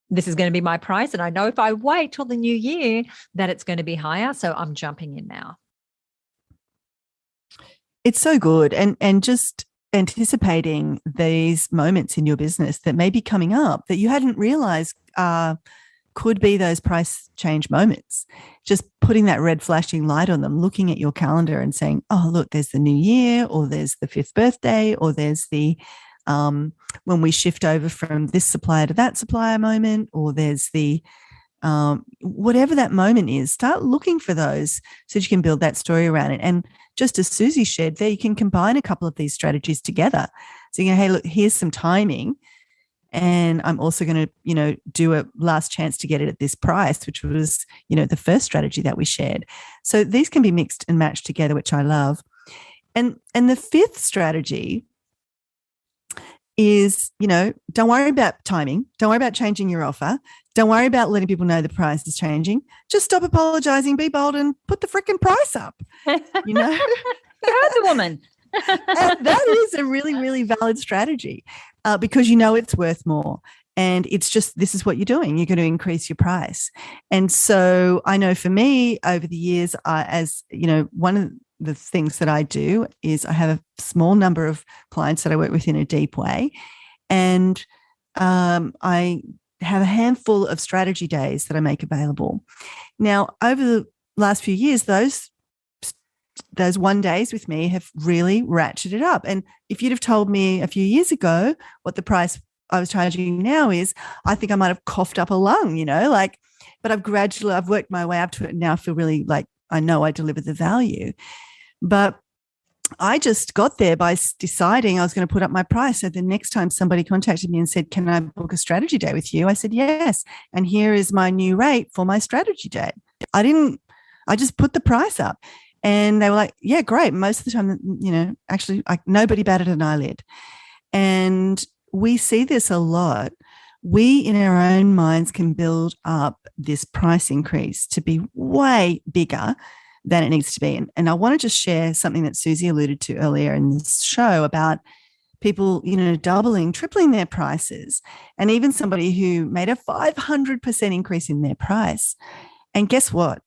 this is going to be my price. And I know if I wait till the new year that it's going to be higher. So I'm jumping in now. It's so good. And just anticipating these moments in your business that may be coming up that you hadn't realized could be those price change moments. Just putting that red flashing light on them, looking at your calendar and saying, oh, look, there's the new year, or there's the 5th birthday, or there's the when we shift over from this supplier to that supplier moment, or there's the whatever that moment is. Start looking for those so that you can build that story around it. And just as Suzi shared there, you can combine a couple of these strategies together. So you go, hey, look, here's some timing, and I'm also going to, do a last chance to get it at this price, which was, the first strategy that we shared. So these can be mixed and matched together, which I love. And the 5th strategy is, don't worry about timing. Don't worry about changing your offer. Don't worry about letting people know the price is changing. Just stop apologizing, be bold, and put the freaking price up. You heard the woman. And that is a really, really valid strategy because it's worth more. And it's just, this is what you're doing. You're going to increase your price. And so I know for me over the years, one of the things that I do is I have a small number of clients that I work with in a deep way. And I have a handful of strategy days that I make available. Now, over the last few years, those 1 days with me have really ratcheted up. And if you'd have told me a few years ago what the price I was charging now is, I think I might have coughed up a lung, but I've worked my way up to it, and now I feel really like I know I deliver the value. But I just got there by deciding I was going to put up my price. So the next time somebody contacted me and said, can I book a strategy day with you? I said, yes. And here is my new rate for my strategy day. I just put the price up, and they were like, yeah, great. Most of the time, actually nobody batted an eyelid. And we see this a lot. We in our own minds can build up this price increase to be way bigger than it needs to be. And I want to just share something that Suzi alluded to earlier in this show about people, doubling, tripling their prices, and even somebody who made a 500% increase in their price. And guess what?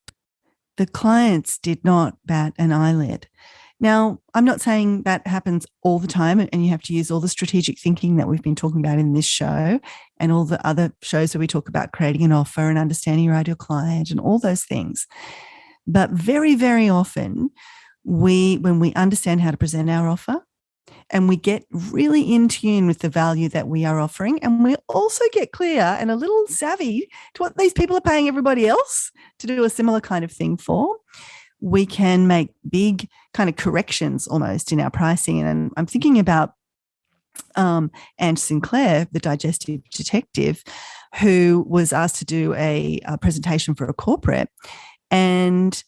The clients did not bat an eyelid. Now, I'm not saying that happens all the time, and you have to use all the strategic thinking that we've been talking about in this show and all the other shows where we talk about creating an offer and understanding your ideal client and all those things. But very, very often, when we understand how to present our offer and we get really in tune with the value that we are offering, and we also get clear and a little savvy to what these people are paying everybody else to do a similar kind of thing for, we can make big kind of corrections almost in our pricing. And I'm thinking about Anne Sinclair, the digestive detective, who was asked to do a presentation for a corporate. And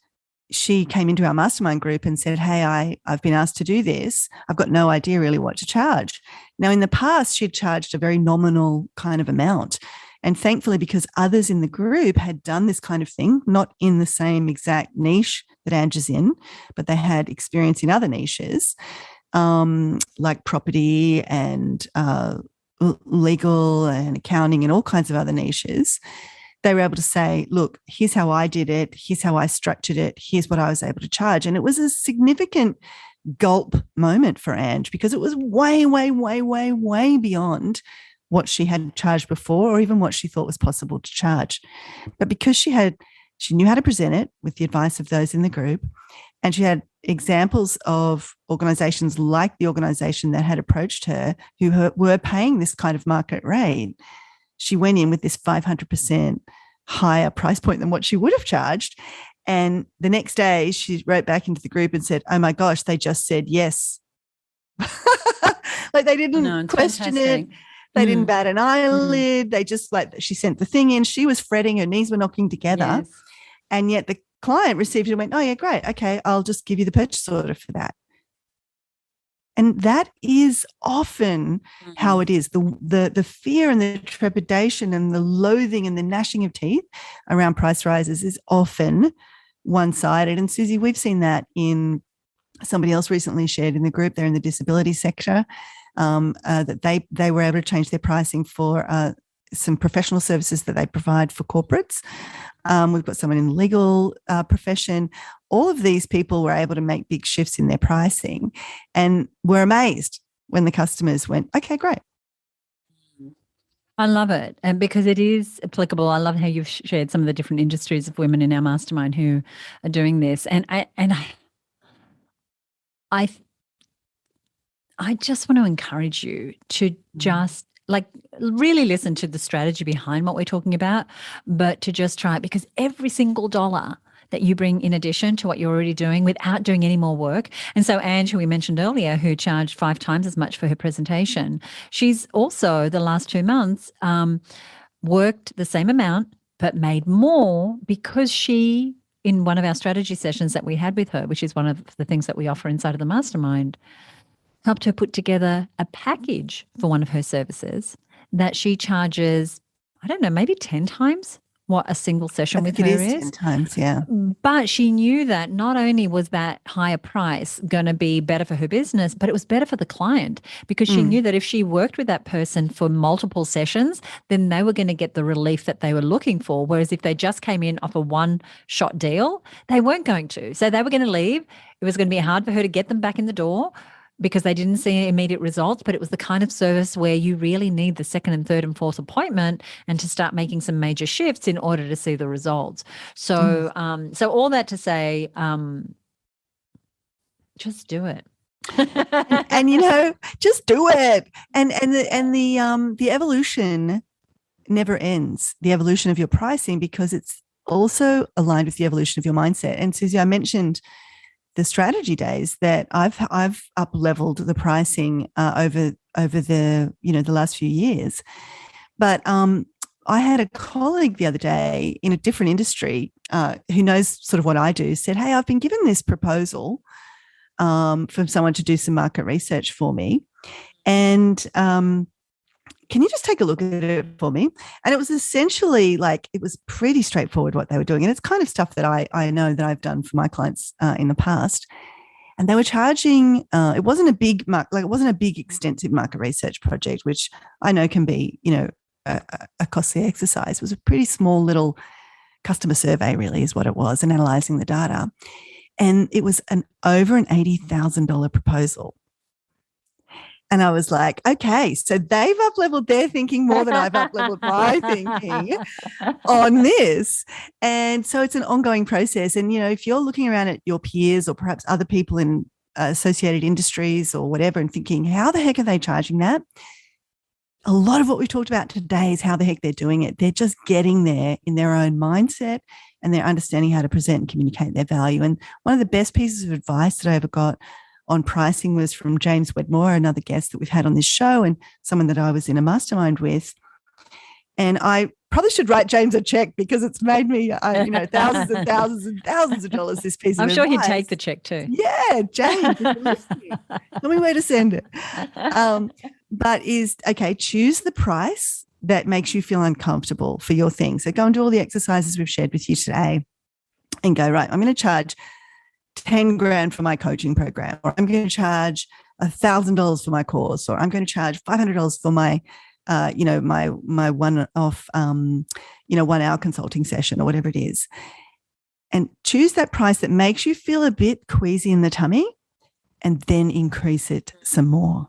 she came into our mastermind group and said, hey, I've been asked to do this. I've got no idea really what to charge. Now, in the past, she'd charged a very nominal kind of amount. And thankfully, because others in the group had done this kind of thing, not in the same exact niche that Ange is in, but they had experience in other niches, like property and legal and accounting and all kinds of other niches, they were able to say, look, here's how I did it. Here's how I structured it. Here's what I was able to charge. And it was a significant gulp moment for Ange because it was way, way, way, way, way beyond what she had charged before or even what she thought was possible to charge. But because she knew how to present it with the advice of those in the group, and she had examples of organizations like the organization that had approached her who were paying this kind of market rate, she went in with this 500% higher price point than what she would have charged. And the next day she wrote back into the group and said, oh my gosh, they just said yes. Like they didn't question it. They didn't bat an eyelid. They just she sent the thing in. She was fretting. Her knees were knocking together. Yes. And yet the client received it and went, oh yeah, great. Okay, I'll just give you the purchase order for that. And that is often how it is. The fear and the trepidation and the loathing and the gnashing of teeth around price rises is often one-sided. And Suzi, we've seen that in somebody else recently shared in the group. They're in the disability sector, that they were able to change their pricing for some professional services that they provide for corporates. We've got someone in the legal profession. All of these people were able to make big shifts in their pricing and were amazed when the customers went, okay, great. I love it. And because it is applicable, I love how you've shared some of the different industries of women in our mastermind who are doing this. And I just want to encourage you to just really listen to the strategy behind what we're talking about, but to just try it, because every single dollar that you bring in addition to what you're already doing without doing any more work. And so Ange, who we mentioned earlier, who charged 5 times as much for her presentation, she's also the last 2 months worked the same amount but made more because she, in one of our strategy sessions that we had with her, which is one of the things that we offer inside of the mastermind, helped her put together a package for one of her services that she charges, I don't know, maybe 10 times what a single session with her is. 10 times, yeah. But she knew that not only was that higher price going to be better for her business, but it was better for the client, because she knew that if she worked with that person for multiple sessions, then they were going to get the relief that they were looking for. Whereas if they just came in off a one-shot deal, they weren't going to. So they were going to leave. It was going to be hard for her to get them back in the door, because they didn't see immediate results, but it was the kind of service where you really need the second and third and fourth appointment and to start making some major shifts in order to see the results. So, so all that to say, just do it. and just do it. And the evolution never ends. The evolution of your pricing, because it's also aligned with the evolution of your mindset. And Suzi, I mentioned the strategy days that I've up leveled the pricing over the the last few years. But I had a colleague the other day in a different industry who knows sort of what I do, said, hey, I've been given this proposal from someone to do some market research for me, and can you just take a look at it for me? And it was essentially it was pretty straightforward what they were doing. And it's kind of stuff that I know that I've done for my clients in the past. And they were charging, it wasn't a big, extensive market research project, which I know can be, a costly exercise. It was a pretty small little customer survey, really, is what it was, and analysing the data. And it was over an $80,000 proposal. And I was like, okay, so they've up-leveled their thinking more than I've up-leveled my thinking on this. And so it's an ongoing process. And, if you're looking around at your peers or perhaps other people in associated industries or whatever and thinking, how the heck are they charging that? A lot of what we've talked about today is how the heck they're doing it. They're just getting there in their own mindset, and they're understanding how to present and communicate their value. And one of the best pieces of advice that I ever got on pricing was from James Wedmore, another guest that we've had on this show and someone that I was in a mastermind with. And I probably should write James a check, because it's made me, thousands and thousands and thousands of dollars, this piece of advice. I'm sure he'd take the check too. Yeah, James, if you're listening, tell me where to send it. But choose the price that makes you feel uncomfortable for your thing. So go and do all the exercises we've shared with you today and go, right, I'm going to charge 10 grand for my coaching program, or I'm going to charge $1,000 for my course, or I'm going to charge $500 for my, my one-off, 1 hour consulting session or whatever it is. And choose that price that makes you feel a bit queasy in the tummy, and then increase it some more.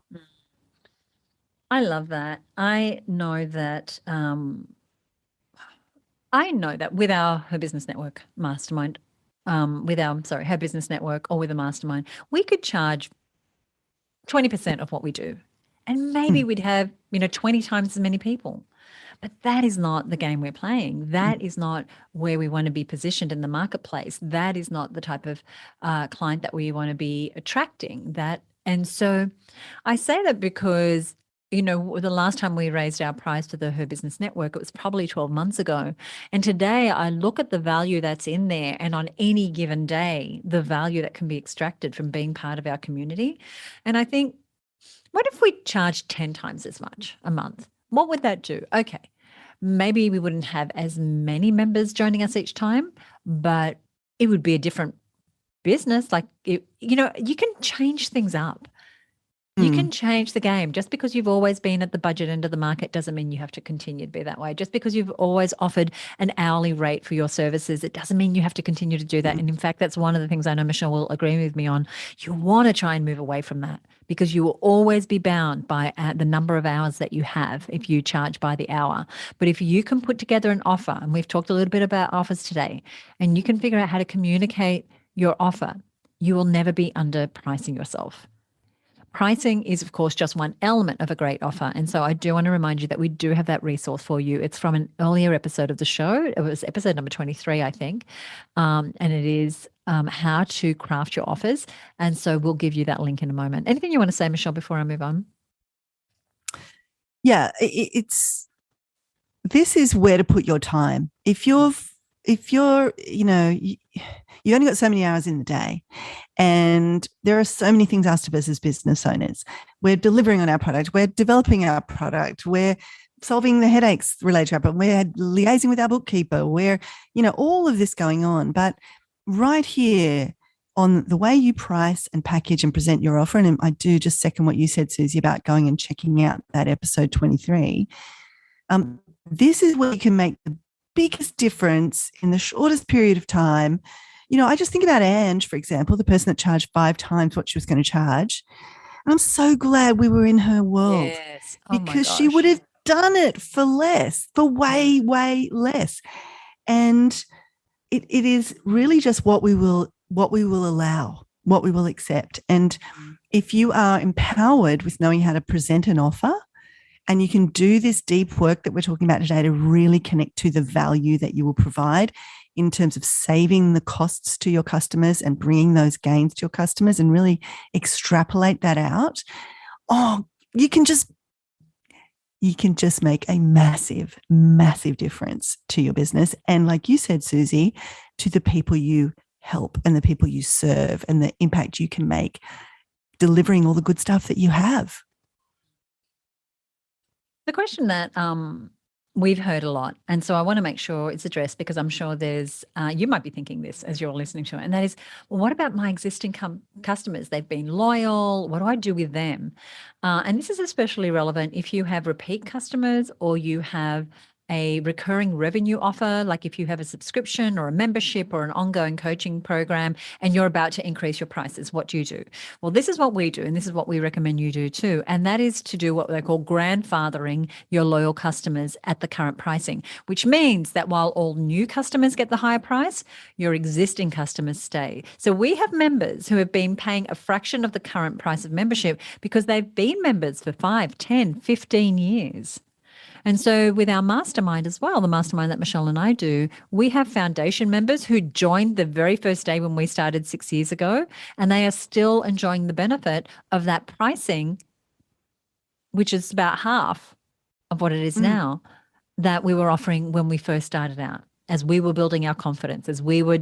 I love that. I know that with our Her Business Network mastermind, Her Business Network or with a mastermind, we could charge 20% of what we do. And maybe we'd have, 20 times as many people. But that is not the game we're playing. That is not where we want to be positioned in the marketplace. That is not the type of client that we want to be attracting. And so I say that because, the last time we raised our price to the Her Business Network, it was probably 12 months ago. And today I look at the value that's in there, and on any given day, the value that can be extracted from being part of our community. And I think, what if we charged 10 times as much a month? What would that do? Okay. Maybe we wouldn't have as many members joining us each time, but it would be a different business. Like, you can change things up. You can change the game. Just because you've always been at the budget end of the market doesn't mean you have to continue to be that way. Just because you've always offered an hourly rate for your services, it doesn't mean you have to continue to do that. And in fact, that's one of the things I know Michelle will agree with me on. You want to try and move away from that, because you will always be bound by the number of hours that you have if you charge by the hour. But if you can put together an offer, and we've talked a little bit about offers today, and you can figure out how to communicate your offer, you will never be underpricing yourself. Pricing is, of course, just one element of a great offer. And so I do want to remind you that we do have that resource for you. It's from an earlier episode of the show. It was episode number 23, I think. And it is how to craft your offers. And so we'll give you that link in a moment. Anything you want to say, Michelle, before I move on? Yeah, this is where to put your time. If you're, you only got so many hours in the day, and there are so many things asked of us as business owners. We're delivering on our product. We're developing our product. We're solving the headaches related to our product. We're liaising with our bookkeeper. We're, all of this going on. But right here on the way you price and package and present your offer, and I do just second what you said, Suzi, about going and checking out that episode 23. This is where you can make the biggest difference in the shortest period of time. I just think about Ange, for example, the person that charged 5 times what she was going to charge. And I'm so glad we were in her world. Yes. Oh, because she would have done it for less, for way, way less. And it is really just what we will allow, what we will accept. And if you are empowered with knowing how to present an offer, and you can do this deep work that we're talking about today to really connect to the value that you will provide in terms of saving the costs to your customers and bringing those gains to your customers, and really extrapolate that out, you can just make a massive, massive difference to your business. And like you said, Suzi, to the people you help and the people you serve, and the impact you can make delivering all the good stuff that you have. The question that we've heard a lot, and so I want to make sure it's addressed, because I'm sure there's you might be thinking this as you're listening to it, and that is, well, what about my existing customers? They've been loyal. What do I do with them? And this is especially relevant if you have repeat customers, or you have a recurring revenue offer, like if you have a subscription or a membership or an ongoing coaching program, and you're about to increase your prices. What do you do? Well, this is what we do, and this is what we recommend you do too. And that is to do what they call grandfathering your loyal customers at the current pricing, which means that while all new customers get the higher price, your existing customers stay. So we have members who have been paying a fraction of the current price of membership because they've been members for 5, 10, 15 years. And so with our mastermind as well, the mastermind that Michelle and I do, we have foundation members who joined the very first day when we started 6 years ago, and they are still enjoying the benefit of that pricing, which is about half of what it is now, that we were offering when we first started out, as we were building our confidence, as we were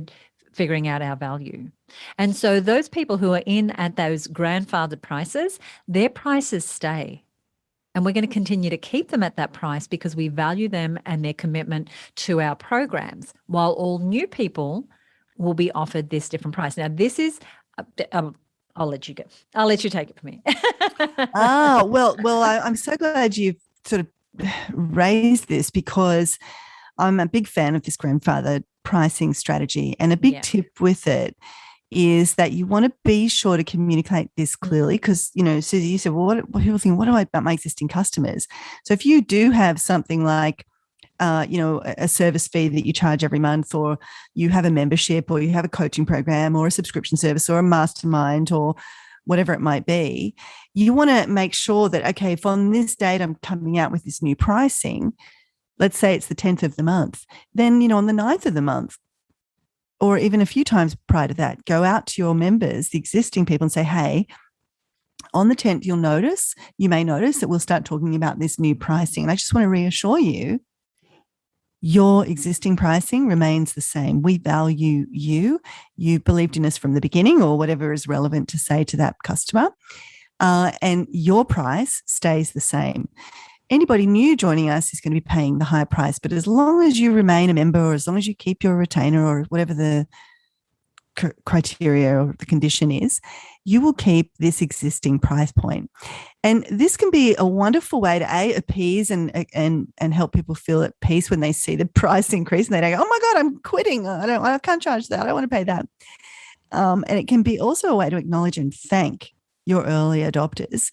figuring out our value. And so those people who are in at those grandfathered prices, their prices stay. And we're going to continue to keep them at that price because we value them and their commitment to our programs, while all new people will be offered this different price. Now, this is, I'll let you go. I'll let you take it from me. I'm so glad you've sort of raised this, because I'm a big fan of this grandfather pricing strategy. And a big tip with it is that you want to be sure to communicate this clearly, because, Suzi, you said, well, what people think, what do I about my existing customers? So if you do have something like, a service fee that you charge every month, or you have a membership, or you have a coaching program, or a subscription service, or a mastermind, or whatever it might be, you want to make sure that, okay, if on this date I'm coming out with this new pricing, let's say it's the 10th of the month, then, on the 9th of the month, or even a few times prior to that, go out to your members, the existing people, and say, hey, on the 10th, you may notice that we'll start talking about this new pricing. And I just want to reassure you, your existing pricing remains the same. We value you. You believed in us from the beginning, or whatever is relevant to say to that customer. And your price stays the same. Anybody new joining us is going to be paying the higher price, but as long as you remain a member, or as long as you keep your retainer, or whatever the criteria or the condition is, you will keep this existing price point. And this can be a wonderful way to appease and help people feel at peace when they see the price increase, and they don't go, oh my God, I'm quitting. I can't charge that. I don't want to pay that. And it can be also a way to acknowledge and thank your early adopters.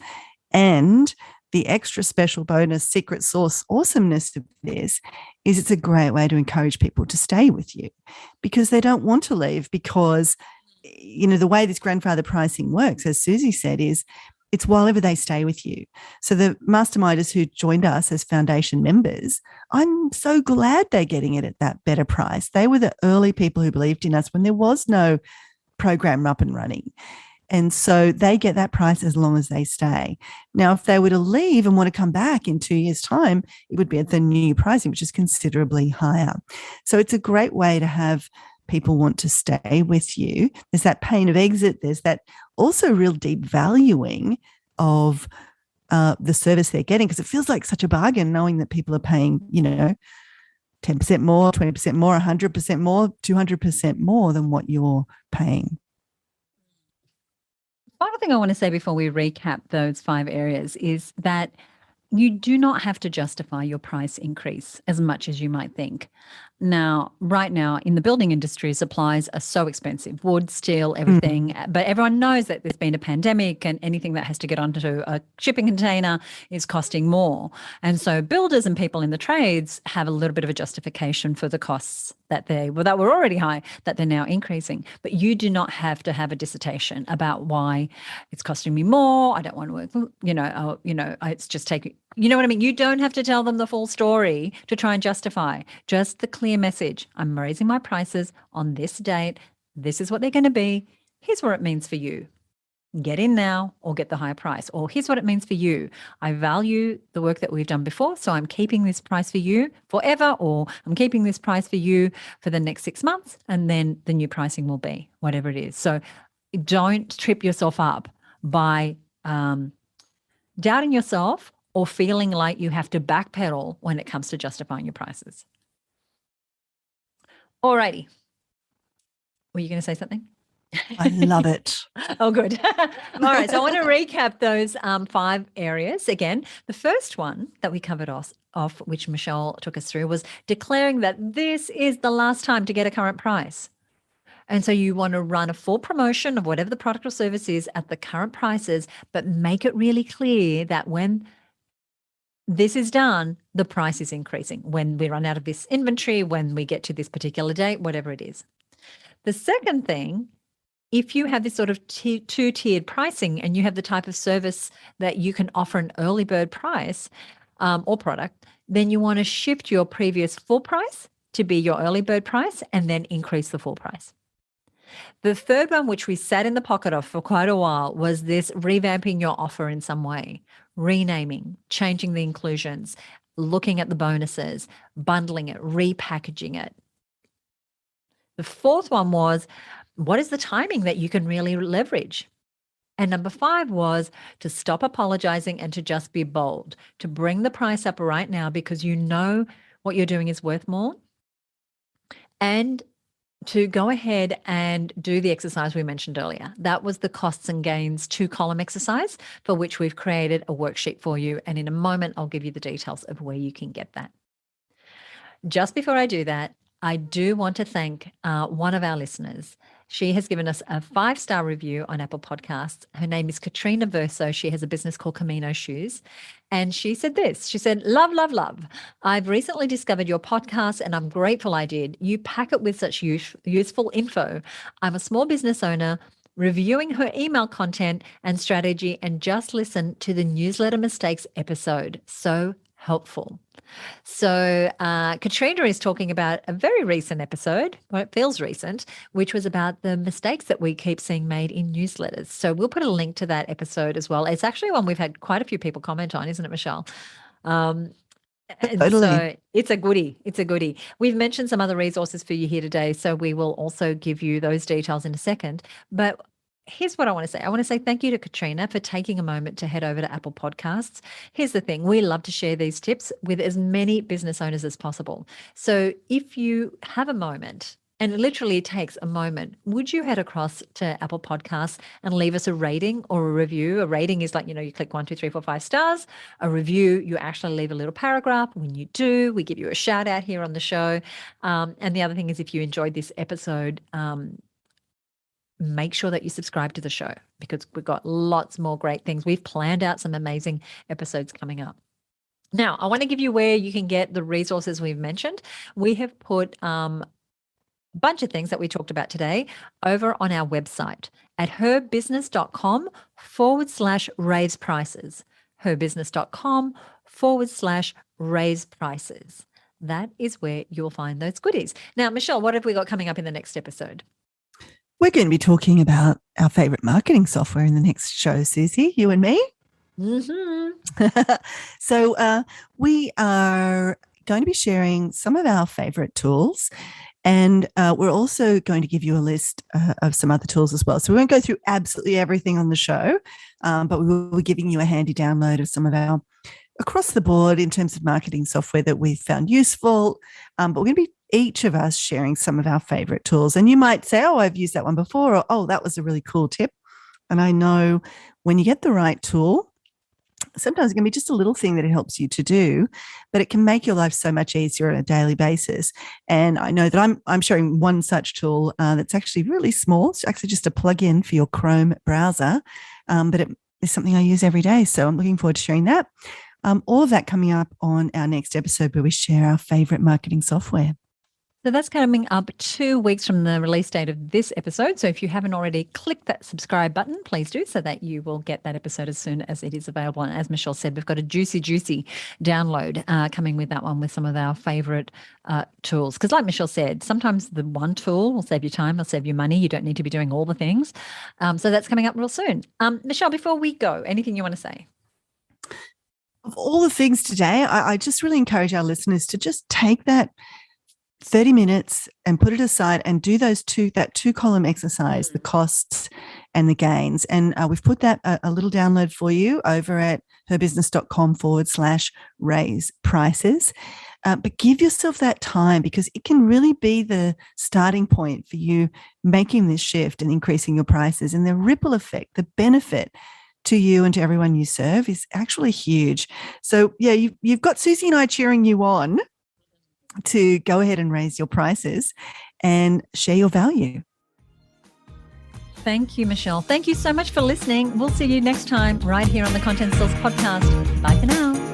And the extra special bonus secret sauce awesomeness of this is it's a great way to encourage people to stay with you, because they don't want to leave, because, the way this grandfather pricing works, as Suzi said, is it's while ever they stay with you. So the masterminders who joined us as foundation members, I'm so glad they're getting it at that better price. They were the early people who believed in us when there was no program up and running. And so they get that price as long as they stay. Now, if they were to leave and want to come back in 2 years' time, it would be at the new pricing, which is considerably higher. So it's a great way to have people want to stay with you. There's that pain of exit. There's that also real deep valuing of the service they're getting, because it feels like such a bargain knowing that people are paying, 10% more, 20% more, 100% more, 200% more than what you're paying. Final thing I want to say before we recap those 5 areas is that you do not have to justify your price increase as much as you might think. Now, right now in the building industry, supplies are so expensive, wood, steel, everything. But everyone knows that there's been a pandemic, and anything that has to get onto a shipping container is costing more. And so builders and people in the trades have a little bit of a justification for the costs that were already high, that they're now increasing. But you do not have to have a dissertation about why it's costing me more. I don't want to work, it's just taking, you know what I mean? You don't have to tell them the full story to try and justify. Just the clear message. I'm raising my prices on this date. This is what they're going to be. Here's what it means for you. Get in now or get the higher price. Or here's what it means for you. I value the work that we've done before, so I'm keeping this price for you forever, or I'm keeping this price for you for the next 6 months, and then the new pricing will be whatever it is. So don't trip yourself up by doubting yourself or feeling like you have to backpedal when it comes to justifying your prices. Alrighty. Were you going to say something? I love it. Oh, good. All right. So I want to recap those 5 areas again. The first one that we covered off, which Michelle took us through, was declaring that this is the last time to get a current price. And so you want to run a full promotion of whatever the product or service is at the current prices, but make it really clear that when this is done, the price is increasing. When we run out of this inventory, when we get to this particular date, whatever it is. The second thing, if you have this sort of two-tiered pricing and you have the type of service that you can offer an early bird price or product, then you want to shift your previous full price to be your early bird price and then increase the full price. The third one, which we sat in the pocket of for quite a while, was this revamping your offer in some way, renaming, changing the inclusions, looking at the bonuses, bundling it, repackaging it. The fourth one was, what is the timing that you can really leverage? And number 5 was to stop apologizing and to just be bold, to bring the price up right now because you know what you're doing is worth more, and to go ahead and do the exercise we mentioned earlier. That was the costs and gains 2-column exercise, for which we've created a worksheet for you. And in a moment, I'll give you the details of where you can get that. Just before I do that, I do want to thank one of our listeners. She has given us a 5-star review on Apple Podcasts. Her name is Katrina Verso. She has a business called Camino Shoes. And she said this. She said, love, love, love. I've recently discovered your podcast and I'm grateful I did. You pack it with such useful info. I'm a small business owner reviewing her email content and strategy and just listened to the newsletter mistakes episode. So helpful. So Katrina is talking about a very recent episode, well, it feels recent, which was about the mistakes that we keep seeing made in newsletters. So we'll put a link to that episode as well. It's actually one we've had quite a few people comment on, isn't it, Michelle? Totally. So it's a goodie. It's a goodie. We've mentioned some other resources for you here today, so we will also give you those details in a second. But here's what I want to say. I want to say thank you to Katrina for taking a moment to head over to Apple Podcasts. Here's the thing. We love to share these tips with as many business owners as possible. So if you have a moment, and it literally takes a moment, would you head across to Apple Podcasts and leave us a rating or a review? A rating is like, you click 1, 2, 3, 4, 5 stars. A review, you actually leave a little paragraph. When you do, we give you a shout out here on the show. And the other thing is if you enjoyed this episode, make sure that you subscribe to the show because we've got lots more great things. We've planned out some amazing episodes coming up. Now, I want to give you where you can get the resources we've mentioned. We have put a bunch of things that we talked about today over on our website at herbusiness.com/raise prices. herbusiness.com/raise prices. That is where you'll find those goodies. Now, Michelle, what have we got coming up in the next episode? We're going to be talking about our favorite marketing software in the next show, Suzi, you and me. Mm-hmm. So we are going to be sharing some of our favorite tools, and we're also going to give you a list of some other tools as well. So we won't go through absolutely everything on the show, but we will be giving you a handy download of some of our across the board in terms of marketing software that we've found useful. But we're going to be each of us sharing some of our favorite tools. And you might say, oh, I've used that one before, or, oh, that was a really cool tip. And I know when you get the right tool, sometimes it can be just a little thing that it helps you to do, but it can make your life so much easier on a daily basis. And I know that I'm sharing one such tool that's actually really small. It's actually just a plugin for your Chrome browser, but it is something I use every day. So I'm looking forward to sharing that. All of that coming up on our next episode where we share our favorite marketing software. So that's coming up 2 weeks from the release date of this episode. So if you haven't already clicked that subscribe button, please do so that you will get that episode as soon as it is available. And as Michelle said, we've got a juicy download coming with that one with some of our favorite tools. Because like Michelle said, sometimes the one tool will save you time, will save you money. You don't need to be doing all the things. So that's coming up real soon. Michelle, before we go, anything you want to say? Of all the things today, I just really encourage our listeners to just take that 30 minutes and put it aside and do that 2-column exercise, the costs and the gains. And we've put that a little download for you over at herbusiness.com/raise prices. But give yourself that time because it can really be the starting point for you making this shift and increasing your prices. And the ripple effect, the benefit to you and to everyone you serve is actually huge. So yeah, you've got Suzi and I cheering you on to go ahead and raise your prices and share your value. Thank you, Michelle. Thank you so much for listening. We'll see you next time right here on the Content Source podcast. Bye for now.